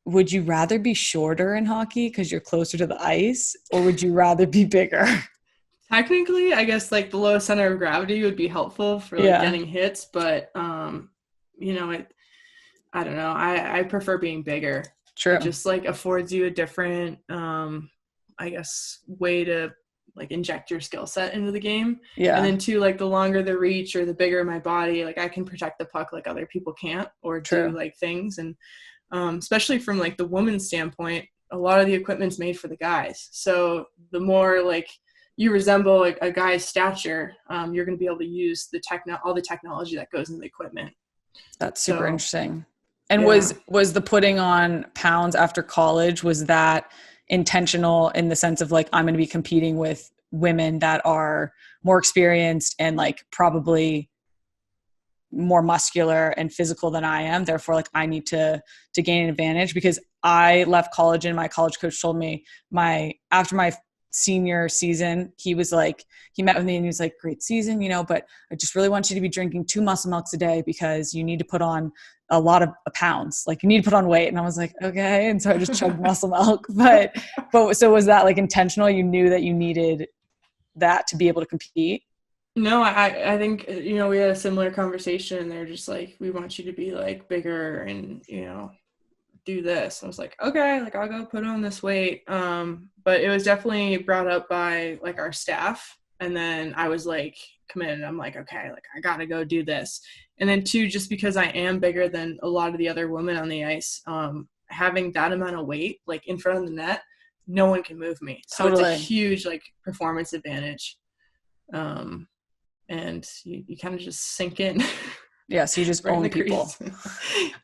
would you rather be shorter in hockey because you're closer to the ice, or would you rather be bigger? Technically, I guess like the low center of gravity would be helpful for like getting hits, but you know, I don't know. I prefer being bigger. True. It just like affords you a different I guess way to like inject your skill set into the game. Yeah. And then too, like the longer the reach or the bigger my body, like I can protect the puck like other people can't, or do like things. And especially from like the woman's standpoint, a lot of the equipment's made for the guys. So the more like you resemble like a guy's stature, you're going to be able to use all the technology that goes into the equipment. That's super interesting. And was the putting on pounds after college, was that intentional in the sense of like, I'm going to be competing with women that are more experienced and like probably more muscular and physical than I am, therefore like I need to gain an advantage? Because I left college and my college coach told me after my senior season, he was like, he met with me and he was like, great season, you know, but I just really want you to be drinking 2 muscle milks a day because you need to put on a lot of pounds, like you need to put on weight. And I was like, okay. And so I just chugged muscle milk. But so was that like intentional? You knew that you needed that to be able to compete? No, I think, you know, we had a similar conversation and they're just like, we want you to be like bigger and, you know, do this. I was like, okay, like I'll go put on this weight. But it was definitely brought up by like our staff. And then I was like committed. I'm like, okay, like I gotta go do this. And then too, just because I am bigger than a lot of the other women on the ice, having that amount of weight, like in front of the net, no one can move me. So It's a huge like performance advantage. And you kind of just sink in. Yeah, so you just own people.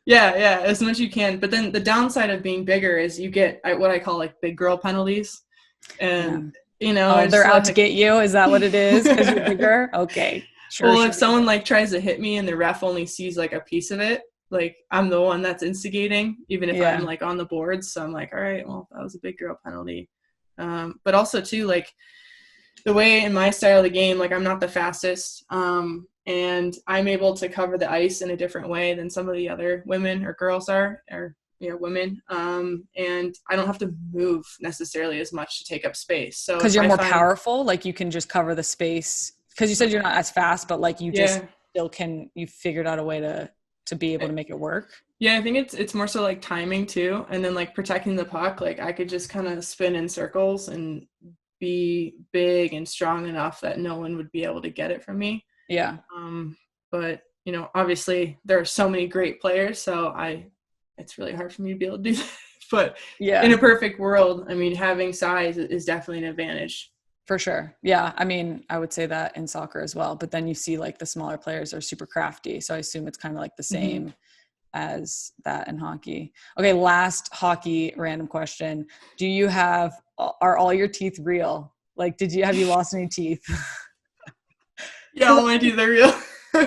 yeah, as much as you can. But then the downside of being bigger is you get what I call like big girl penalties. And, you know. They're out to get you? Is that what it is? Because you're bigger? Okay. Sure. Well, if someone like tries to hit me and the ref only sees like a piece of it, like I'm the one that's instigating, even if I'm like on the boards. So I'm like, all right, well, that was a big girl penalty. But also too, like the way in my style of the game, like I'm not the fastest. And I'm able to cover the ice in a different way than some of the other women or girls are, or, you know, women. And I don't have to move necessarily as much to take up space. So because you're more powerful, like you can just cover the space. Because you said you're not as fast, but like you just still you figured out a way to be able to make it work. Yeah, I think it's more so like timing too. And then like protecting the puck, like I could just kind of spin in circles and be big and strong enough that no one would be able to get it from me. Yeah. But you know, obviously there are so many great players, so it's really hard for me to be able to do that. But in a perfect world, I mean, having size is definitely an advantage. For sure. Yeah. I mean, I would say that in soccer as well, but then you see like the smaller players are super crafty. So I assume it's kind of like the same as that in hockey. Okay. Last hockey random question. Are all your teeth real? Like, have you lost any teeth? Yeah, all my teeth are real.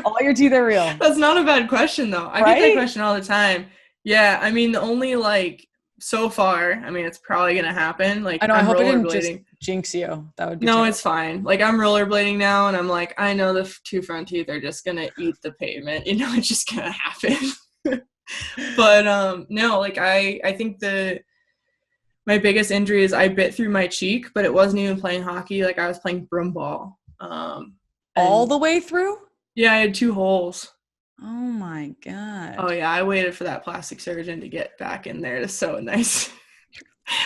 All your teeth are real. That's not a bad question though. I get that question all the time. Yeah. I mean, the only like, so far, I mean, it's probably going to happen. Like, I hope it didn't just jinx you. That would be terrible. It's fine. Like, I'm rollerblading now, and I'm like, I know the 2 front teeth are just going to eat the pavement. You know, it's just going to happen. But, no, like, I think my biggest injury is I bit through my cheek, but it wasn't even playing hockey. Like, I was playing broom ball. All the way through? Yeah, I had 2 holes. Oh my God. Oh yeah, I waited for that plastic surgeon to get back in there to sew it nice.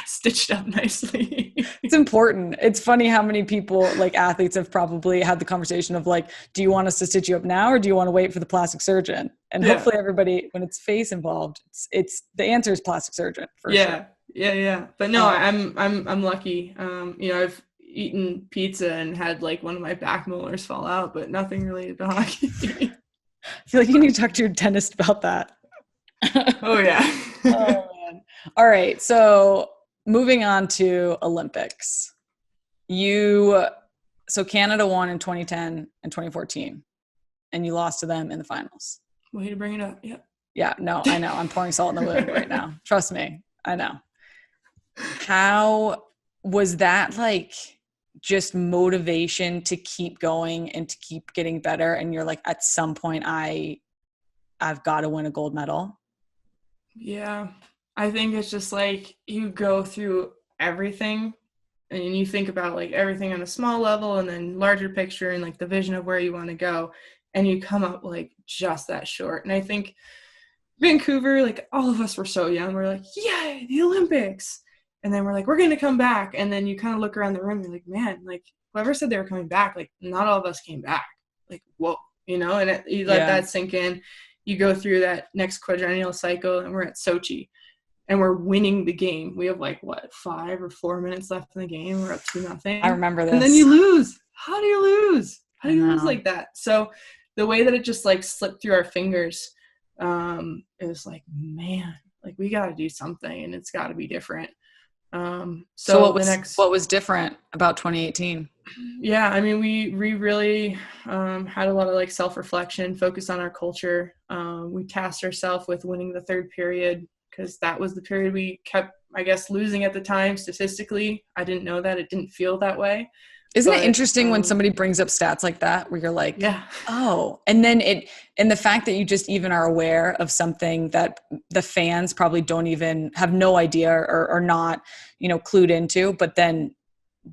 stitched up nicely. It's important. It's funny how many people, like athletes, have probably had the conversation of like, do you want us to stitch you up now, or do you want to wait for the plastic surgeon? And hopefully everybody, when it's face involved, it's the answer is plastic surgeon for sure. Yeah. But no, I'm lucky. I've eaten pizza and had like one of my back molars fall out, but nothing related to hockey. I feel like you need to talk to your dentist about that. Oh yeah. Oh man. All right. So moving on to Olympics. So Canada won in 2010 and 2014, and you lost to them in the finals. Way to bring it up. Yeah. Yeah, no, I know. I'm pouring salt in the wound right now. Trust me. I know. How was that, like, just motivation to keep going and to keep getting better? And you're like, at some point I've got to win a gold medal. Yeah. I think it's just like you go through everything and you think about like everything on a small level and then larger picture and like the vision of where you want to go, and you come up like just that short. And I think Vancouver, like all of us were so young. We're like, yay, the Olympics. And then we're like, we're going to come back. And then you kind of look around the room and you're like, man, like whoever said they were coming back, like not all of us came back. Like, whoa, and you let that sink in. You go through that next quadrennial cycle and we're at Sochi and we're winning the game. We have like, 5 or 4 minutes left in the game. We're up 2-0. I remember this. And then you lose. How do you lose? How do you lose like that? So the way that it just like slipped through our fingers, it was like, man, like we got to do something and it's got to be different. So what was different about 2018? Yeah, I mean, we really had a lot of like self-reflection, focus on our culture. We tasked ourselves with winning the third period because that was the period we kept, I guess, losing at the time statistically. I didn't know that. It didn't feel that way. Isn't it interesting when somebody brings up stats like that where you're like, yeah, oh, and then and the fact that you just even are aware of something that the fans probably don't even have no idea or not, clued into, but then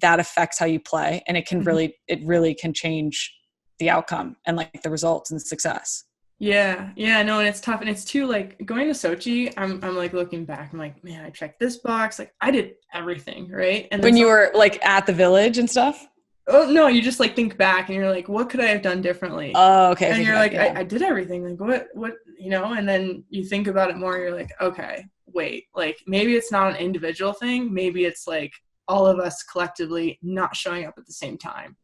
that affects how you play, and it can really can change the outcome and like the results and the success. Yeah, no, and it's tough, and it's too like going to Sochi. I'm like looking back, I'm like, man, I checked this box, like I did everything right. And when you were like at the village and stuff. Oh no, you just like think back and you're like, what could I have done differently? Oh, okay. And you're like, I did everything. Like what, and then you think about it more. You're like, okay, wait, like maybe it's not an individual thing. Maybe it's like all of us collectively not showing up at the same time.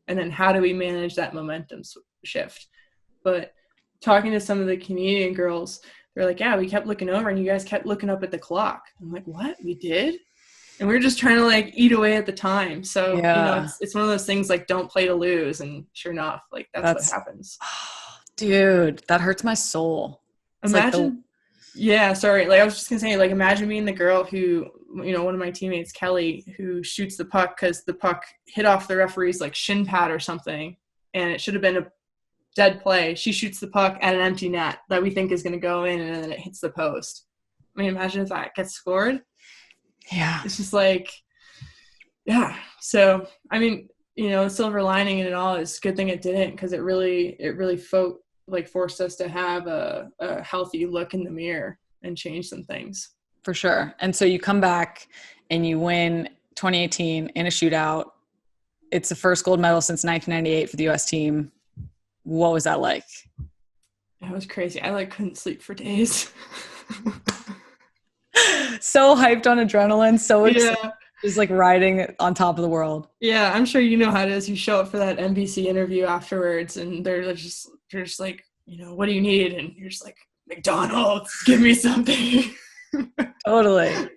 And then how do we manage that momentum shift? But talking to some of the Canadian girls, they're like, yeah, we kept looking over and you guys kept looking up at the clock. I'm like, what? We did? And we were just trying to like eat away at the time. So, it's one of those things like don't play to lose. And sure enough, like that's what happens. Dude, that hurts my soul. Imagine. Yeah, sorry. Like I was just going to say, like imagine being the girl who, one of my teammates, Kelley, who shoots the puck because the puck hit off the referee's like shin pad or something. And it should have been a dead play. She shoots the puck at an empty net that we think is going to go in and then it hits the post. I mean, imagine if that gets scored. Yeah. It's just like, yeah. So, I mean, silver lining in it all is good thing it didn't, because it really forced us to have a healthy look in the mirror and change some things. For sure. And so you come back and you win 2018 in a shootout. It's the first gold medal since 1998 for the U.S. team. What was that like? It was crazy. I couldn't sleep for days. So hyped on adrenaline, so excited, just like riding on top of the world. Yeah, I'm sure you know how it is. You show up for that NBC interview afterwards, and they're just like, what do you need? And you're just like, McDonald's, give me something. Totally.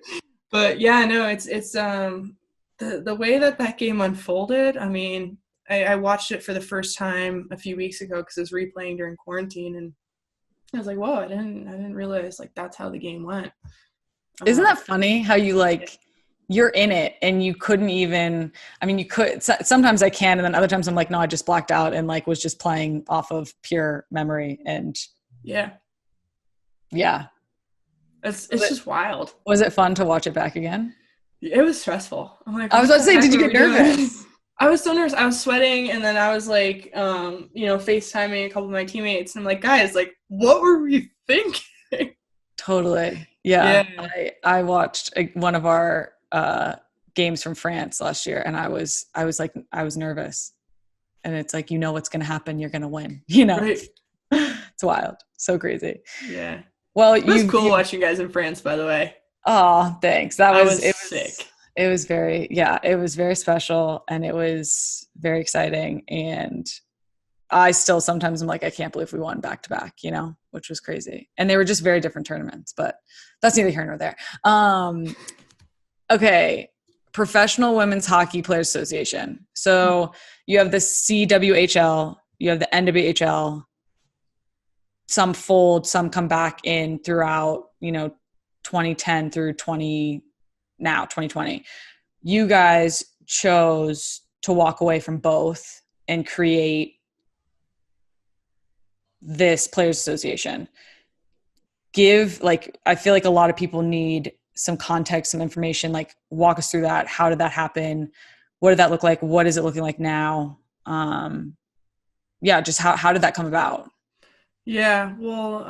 But yeah, no, it's the way that game unfolded. I mean, I watched it for the first time a few weeks ago because it was replaying during quarantine, and I was like, whoa, I didn't realize like that's how the game went. Isn't that funny how you you're in it and you couldn't even, you could, sometimes I can. And then other times I'm like, no, I just blacked out and was just playing off of pure memory. And yeah. It's just wild. Was it fun to watch it back again? It was stressful. I'm like, I was about to say, did you get nervous? I was so nervous. I was sweating. And then I was like, FaceTiming a couple of my teammates. And I'm like, guys, like, what were we thinking? Totally. Yeah. Yeah. I watched one of our games from France last year, and I was nervous. And it's like, you know what's going to happen. You're going to win. You know, Right. it's wild. So crazy. Yeah. Well, It was you cool watching you guys in France, by the way. oh, thanks. I was sick. It was very, yeah, it was very special, and it was very exciting. And I still sometimes I'm like, I can't believe we won back to back, you know, which was crazy. And they were just very different tournaments, but that's neither here nor there. Okay. Professional Women's Hockey Players Association. So you have the CWHL, you have the NWHL, some fold, some come back in throughout, you know, 2010 through 2020. You guys chose to walk away from both and create this Players Association. I feel like a lot of people need some context, some information, like walk us through that. How did that happen? What did that look like? What is it looking like now? Just how did that come about? Yeah, well,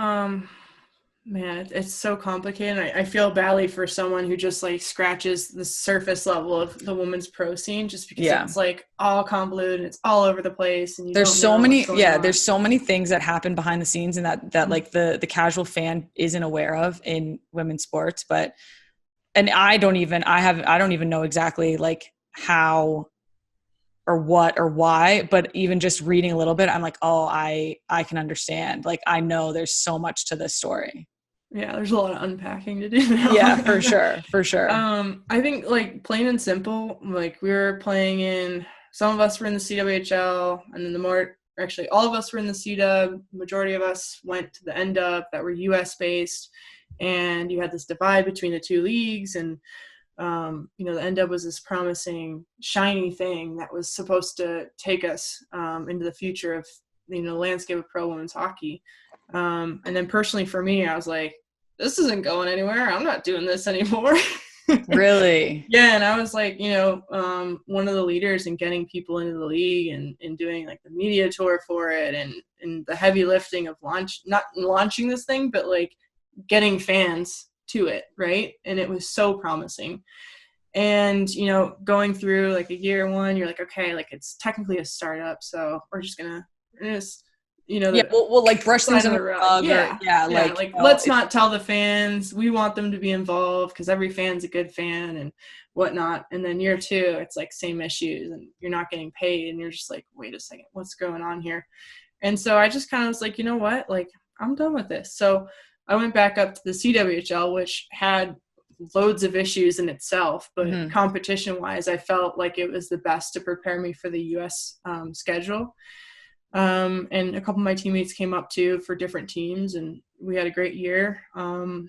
man, it's so complicated. I feel badly for someone who just like scratches the surface level of the women's pro scene, just because it's like all convoluted and it's all over the place. And there's so many things that happen behind the scenes, and that like the casual fan isn't aware of in women's sports. And I don't even know exactly like how or what or why, but even just reading a little bit, I'm like, oh, I can understand. Like, I know there's so much to this story. Yeah, there's a lot of unpacking to do now. Yeah, for sure. I think like plain and simple, like we were playing in, some of us were in the CWHL, and then all of us were in the CW. Majority of us went to the NW that were US based, and you had this divide between the two leagues. And the NW was this promising, shiny thing that was supposed to take us into the future of the landscape of pro women's hockey. And then personally for me, I was like, this isn't going anywhere. I'm not doing this anymore. Really? Yeah. And I was like, one of the leaders in getting people into the league and doing like the media tour for it and the heavy lifting of not launching this thing, but like getting fans to it. Right. And it was so promising. And, going through like a year one, you're like, okay, like it's technically a startup. So we're just we'll like brush things under the rug. Let's not tell the fans. We want them to be involved because every fan's a good fan and whatnot. And then year two, it's like same issues and you're not getting paid and you're just like, wait a second, what's going on here? And so I just kind of was like, you know what? Like, I'm done with this. So I went back up to the CWHL, which had loads of issues in itself, but competition-wise, I felt like it was the best to prepare me for the U.S. Schedule. And a couple of my teammates came up too for different teams, and we had a great year. And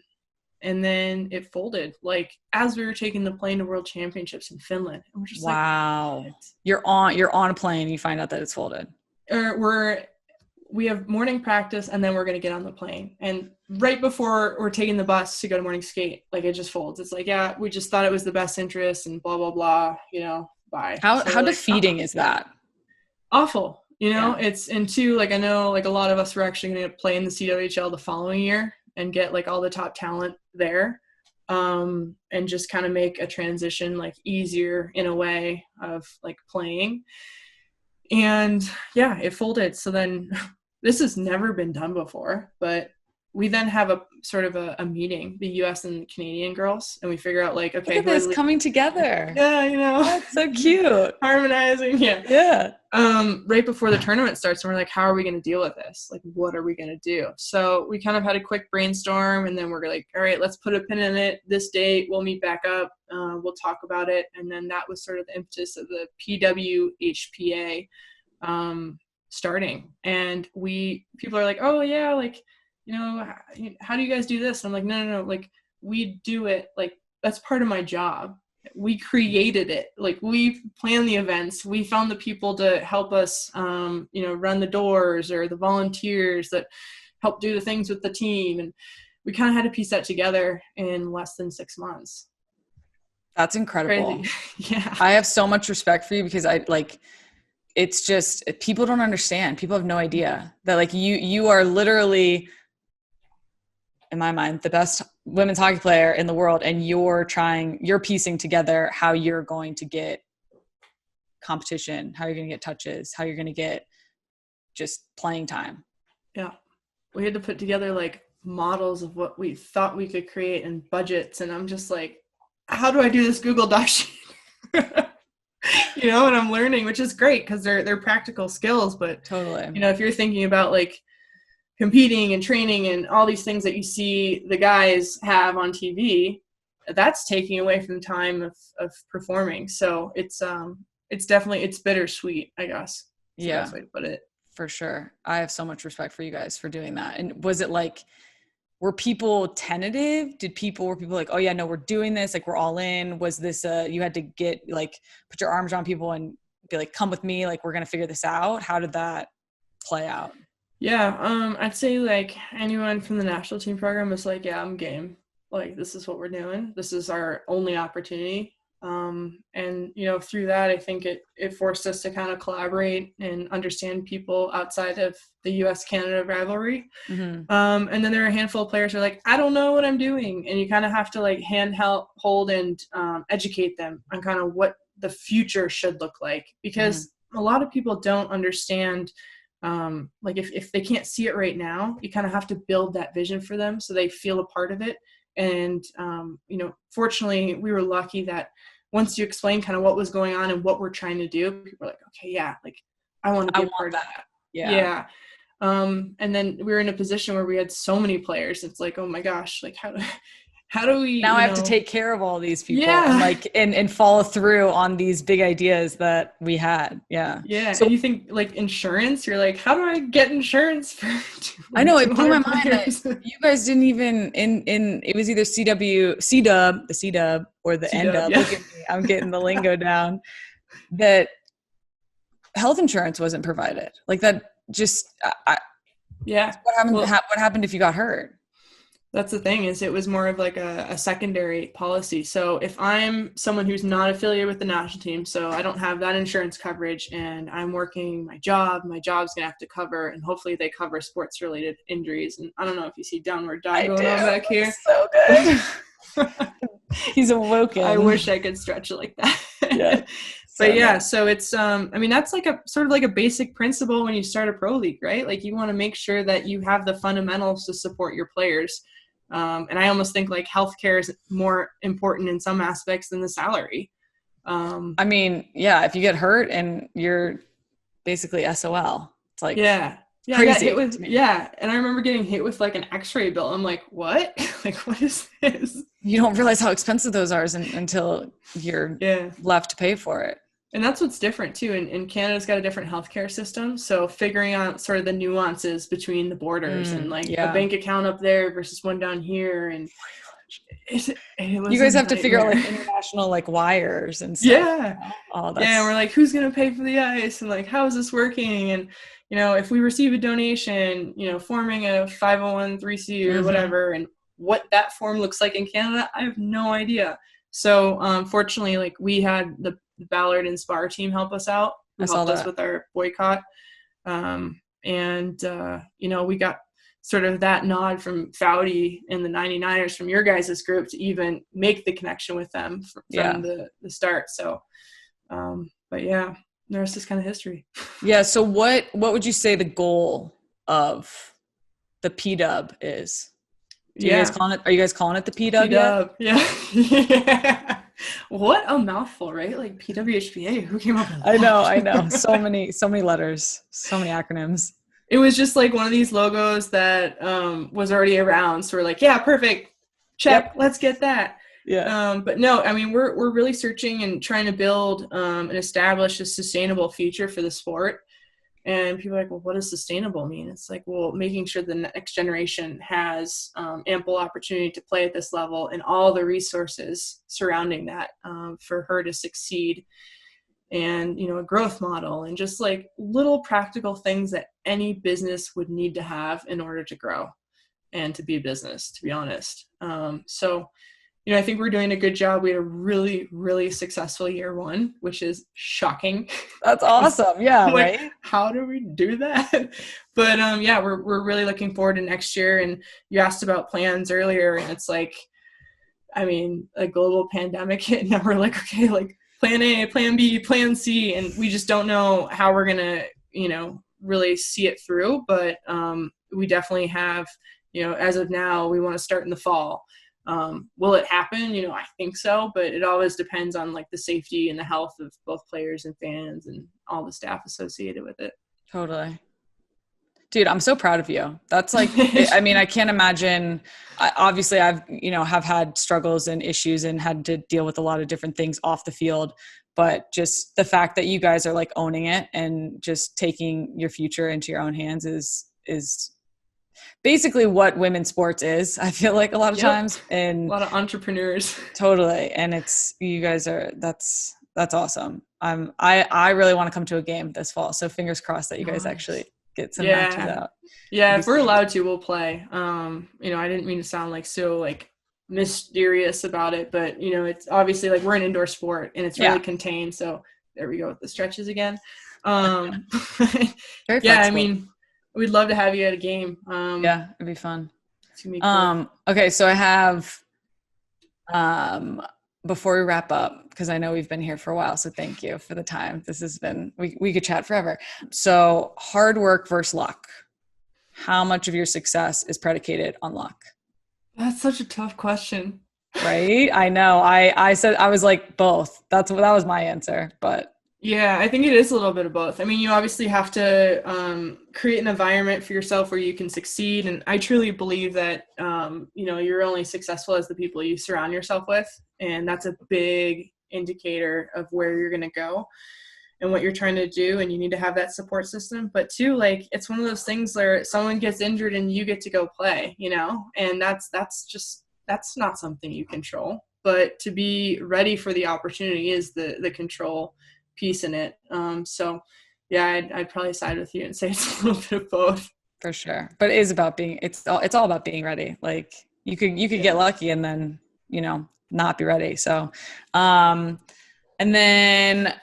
then it folded, like as we were taking the plane to World Championships in Finland. And we're just wow. Like, you're on a plane and you find out that it's folded. We have morning practice and then we're going to get on the plane. And right before we're taking the bus to go to morning skate, like it just folds. It's like, yeah, we just thought it was the best interest and blah, blah, blah, bye. How defeating is that? Awful. And two, like, I know like a lot of us were actually going to play in the CWHL the following year and get like all the top talent there. And just kind of make a transition like easier in a way of like playing. And yeah, it folded. So then this has never been done before, but we then have a sort of a meeting, the US and Canadian girls, and we figure out like, okay, look at this coming together. Yeah, that's so cute. Harmonizing. Yeah. Right before the tournament starts, and we're like, how are we going to deal with this? Like, what are we going to do? So we kind of had a quick brainstorm, and then we're like, all right, let's put a pin in it. This date, we'll meet back up. We'll talk about it. And then that was sort of the impetus of the PWHPA starting. And people are like, oh yeah, like, how do you guys do this? And I'm like, no, like we do it. Like, that's part of my job. We created it. Like, we planned the events. We found the people to help us, run the doors, or the volunteers that help do the things with the team. And we kind of had to piece that together in less than 6 months. That's incredible. Crazy. Yeah. I have so much respect for you because it's just, people don't understand. People have no idea that like you are literally in my mind, the best women's hockey player in the world, and you're piecing together how you're going to get competition, how you're going to get touches, how you're going to get just playing time. Yeah. We had to put together like models of what we thought we could create and budgets. And I'm just like, how do I do this Google Doc sheet? And I'm learning, which is great because they're practical skills. But totally, if you're thinking about like competing and training and all these things that you see the guys have on TV, that's taking away from the time of performing. So it's definitely, it's bittersweet, I guess. That's the best way to put it. For sure. I have so much respect for you guys for doing that. And was it like, were people tentative? Were people like, oh yeah, no, we're doing this. Like we're all in. Was this, you had to get like, put your arms around people and be like, come with me. Like, we're going to figure this out. How did that play out? Yeah. I'd say like anyone from the national team program was like, yeah, I'm game. Like, this is what we're doing. This is our only opportunity. And through that, I think it forced us to kind of collaborate and understand people outside of the US-Canada rivalry. Mm-hmm. And then there are a handful of players who are like, I don't know what I'm doing. And you kind of have to like hold and educate them on kind of what the future should look like, because a lot of people don't understand, like if they can't see it right now, you kind of have to build that vision for them so they feel a part of it. And, fortunately, we were lucky that once you explain kind of what was going on and what we're trying to do, people were like, okay, yeah, like I want to be a part of that. Yeah. And then we were in a position where we had so many players. It's like, oh my gosh, like how do we now I have to take care of all these people and like and follow through on these big ideas that we had. Yeah. So you think like insurance, you're like, how do I get insurance for I know it blew my mind that you guys didn't even in it was either C-Dub or the N-Dub. Look at me, I'm getting the lingo down. That health insurance wasn't provided. Like that just what happened if you got hurt? That's the thing, is it was more of like a secondary policy. So if I'm someone who's not affiliated with the national team, so I don't have that insurance coverage and I'm working my job's going to have to cover, and hopefully they cover sports related injuries. And I don't know if you see downward dog going on back here. So good. He's awoken. I wish I could stretch it like that. Yeah. But so it's, that's like a sort of like a basic principle when you start a pro league, right? Like you want to make sure that you have the fundamentals to support your players. And I almost think like healthcare is more important in some aspects than the salary. If you get hurt and you're basically SOL, it's like, crazy. And I remember getting hit with like an x-ray bill. I'm like, what? Like, what is this? You don't realize how expensive those are until you're left to pay for it. And that's what's different too. And Canada's got a different healthcare system. So figuring out sort of the nuances between the borders and like a bank account up there versus one down here. And you guys have to figure out like international like wires and stuff. Yeah. And we're like, who's going to pay for the ice? And like, how is this working? And, if we receive a donation, forming a 501(c)(3) or whatever, and what that form looks like in Canada, I have no idea. So fortunately, like we had the Ballard and Spar team help us out. Who helped us with our boycott. We got sort of that nod from Foudy and the 99ers from your guys' group to even make the connection with them from the start. So, the rest is kind of history. Yeah. So what would you say the goal of the PW is? Are you guys calling it the PW? Yeah. What a mouthful, right? Like PWHPA. Who came up with that? I know. So many letters, so many acronyms. It was just like one of these logos that was already around. So we're like, yeah, perfect. Check. Let's get that. Yeah. But no, we're really searching and trying to build and establish a sustainable future for the sport. And people are like, well, what does sustainable mean? It's like, well, making sure the next generation has ample opportunity to play at this level and all the resources surrounding that for her to succeed. And, a growth model and just like little practical things that any business would need to have in order to grow and to be a business, to be honest. So I think we're doing a good job. We had a really, really successful year one, which is shocking. That's awesome. Yeah, like, right? how do we do that? But yeah, we're really looking forward to next year. And you asked about plans earlier, and it's like, I mean, a global pandemic hit, and we're like, okay, like plan A, plan B, plan C, and we just don't know how we're gonna, really see it through. But we definitely have, as of now, we want to start in the fall. Will it happen? I think so, but it always depends on like the safety and the health of both players and fans and all the staff associated with it. Totally. Dude, I'm so proud of you. That's like, I mean, I can't imagine, obviously I've, have had struggles and issues and had to deal with a lot of different things off the field, but just the fact that you guys are like owning it and just taking your future into your own hands is basically what women's sports is. I feel like a lot of times, and a lot of entrepreneurs. Totally. And it's, you guys are, that's awesome. I really want to come to a game this fall. So fingers crossed that you guys actually get some matches out. Yeah, if we're allowed to, we'll play. I didn't mean to sound like so like mysterious about it, but it's obviously like we're an indoor sport and it's really contained. So there we go with the stretches again. Very yeah, I mean, we'd love to have you at a game. Yeah, it'd be fun. It's gonna be cool. Okay, so I have before we wrap up, because I know we've been here for a while, so thank you for the time. This has been, we could chat forever. So hard work versus luck. How much of your success is predicated on luck? That's such a tough question. Right? I know. I said, I was like both. That was my answer, but. Yeah, I think it is a little bit of both. I mean, you obviously have to create an environment for yourself where you can succeed. And I truly believe that, you're only successful as the people you surround yourself with. And that's a big indicator of where you're going to go and what you're trying to do. And you need to have that support system. But two, like, it's one of those things where someone gets injured and you get to go play, and that's not something you control. But to be ready for the opportunity is the control piece in it. So yeah, I'd probably side with you and say it's a little bit of both. For sure. But it is about it's all about being ready. Like you could get lucky and then, not be ready. So, and then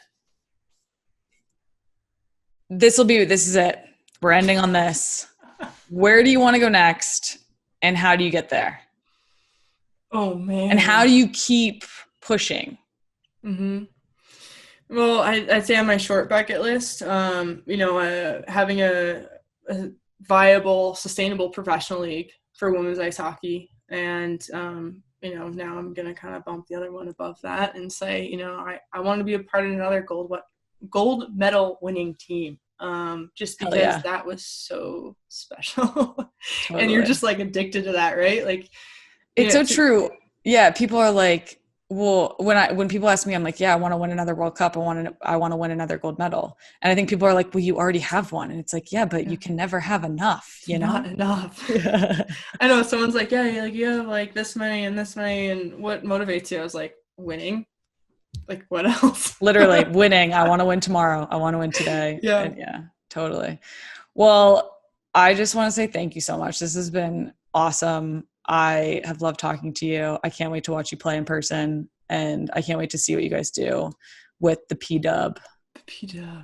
this is it. We're ending on this. Where do you want to go next? And how do you get there? Oh man. And how do you keep pushing? Mm-hmm. Well, I'd say on my short bucket list, having a viable, sustainable professional league for women's ice hockey. And, now I'm going to kind of bump the other one above that and say, I want to be a part of another gold medal winning team. Just because that was so special. Totally. And you're just like addicted to that, right? Like, it's so true. Yeah. People are like, well, when people ask me, I'm like, yeah, I want to win another World Cup. I want to win another gold medal. And I think people are like, well, you already have one. And it's like, yeah, but you can never have enough, Not enough. I know someone's like, yeah, you have like this many and this many. And what motivates you? I was like, winning. Like what else? Literally winning. I want to win tomorrow. I want to win today. Yeah. And yeah, totally. Well, I just want to say thank you so much. This has been awesome. I have loved talking to you. I can't wait to watch you play in person, and I can't wait to see what you guys do with the PW.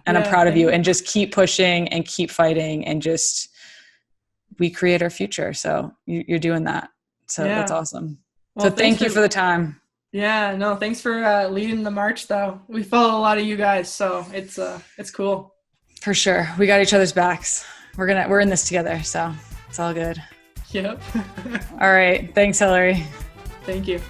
And I'm proud of you, and just keep pushing and keep fighting, and just we create our future. So you're doing that. So that's awesome. Well, so thank you for the time. Yeah, no, thanks for leading the march though. We follow a lot of you guys, so it's cool. For sure. We got each other's backs. We're in this together, so it's all good. Yep. All right. Thanks, Hilary. Thank you.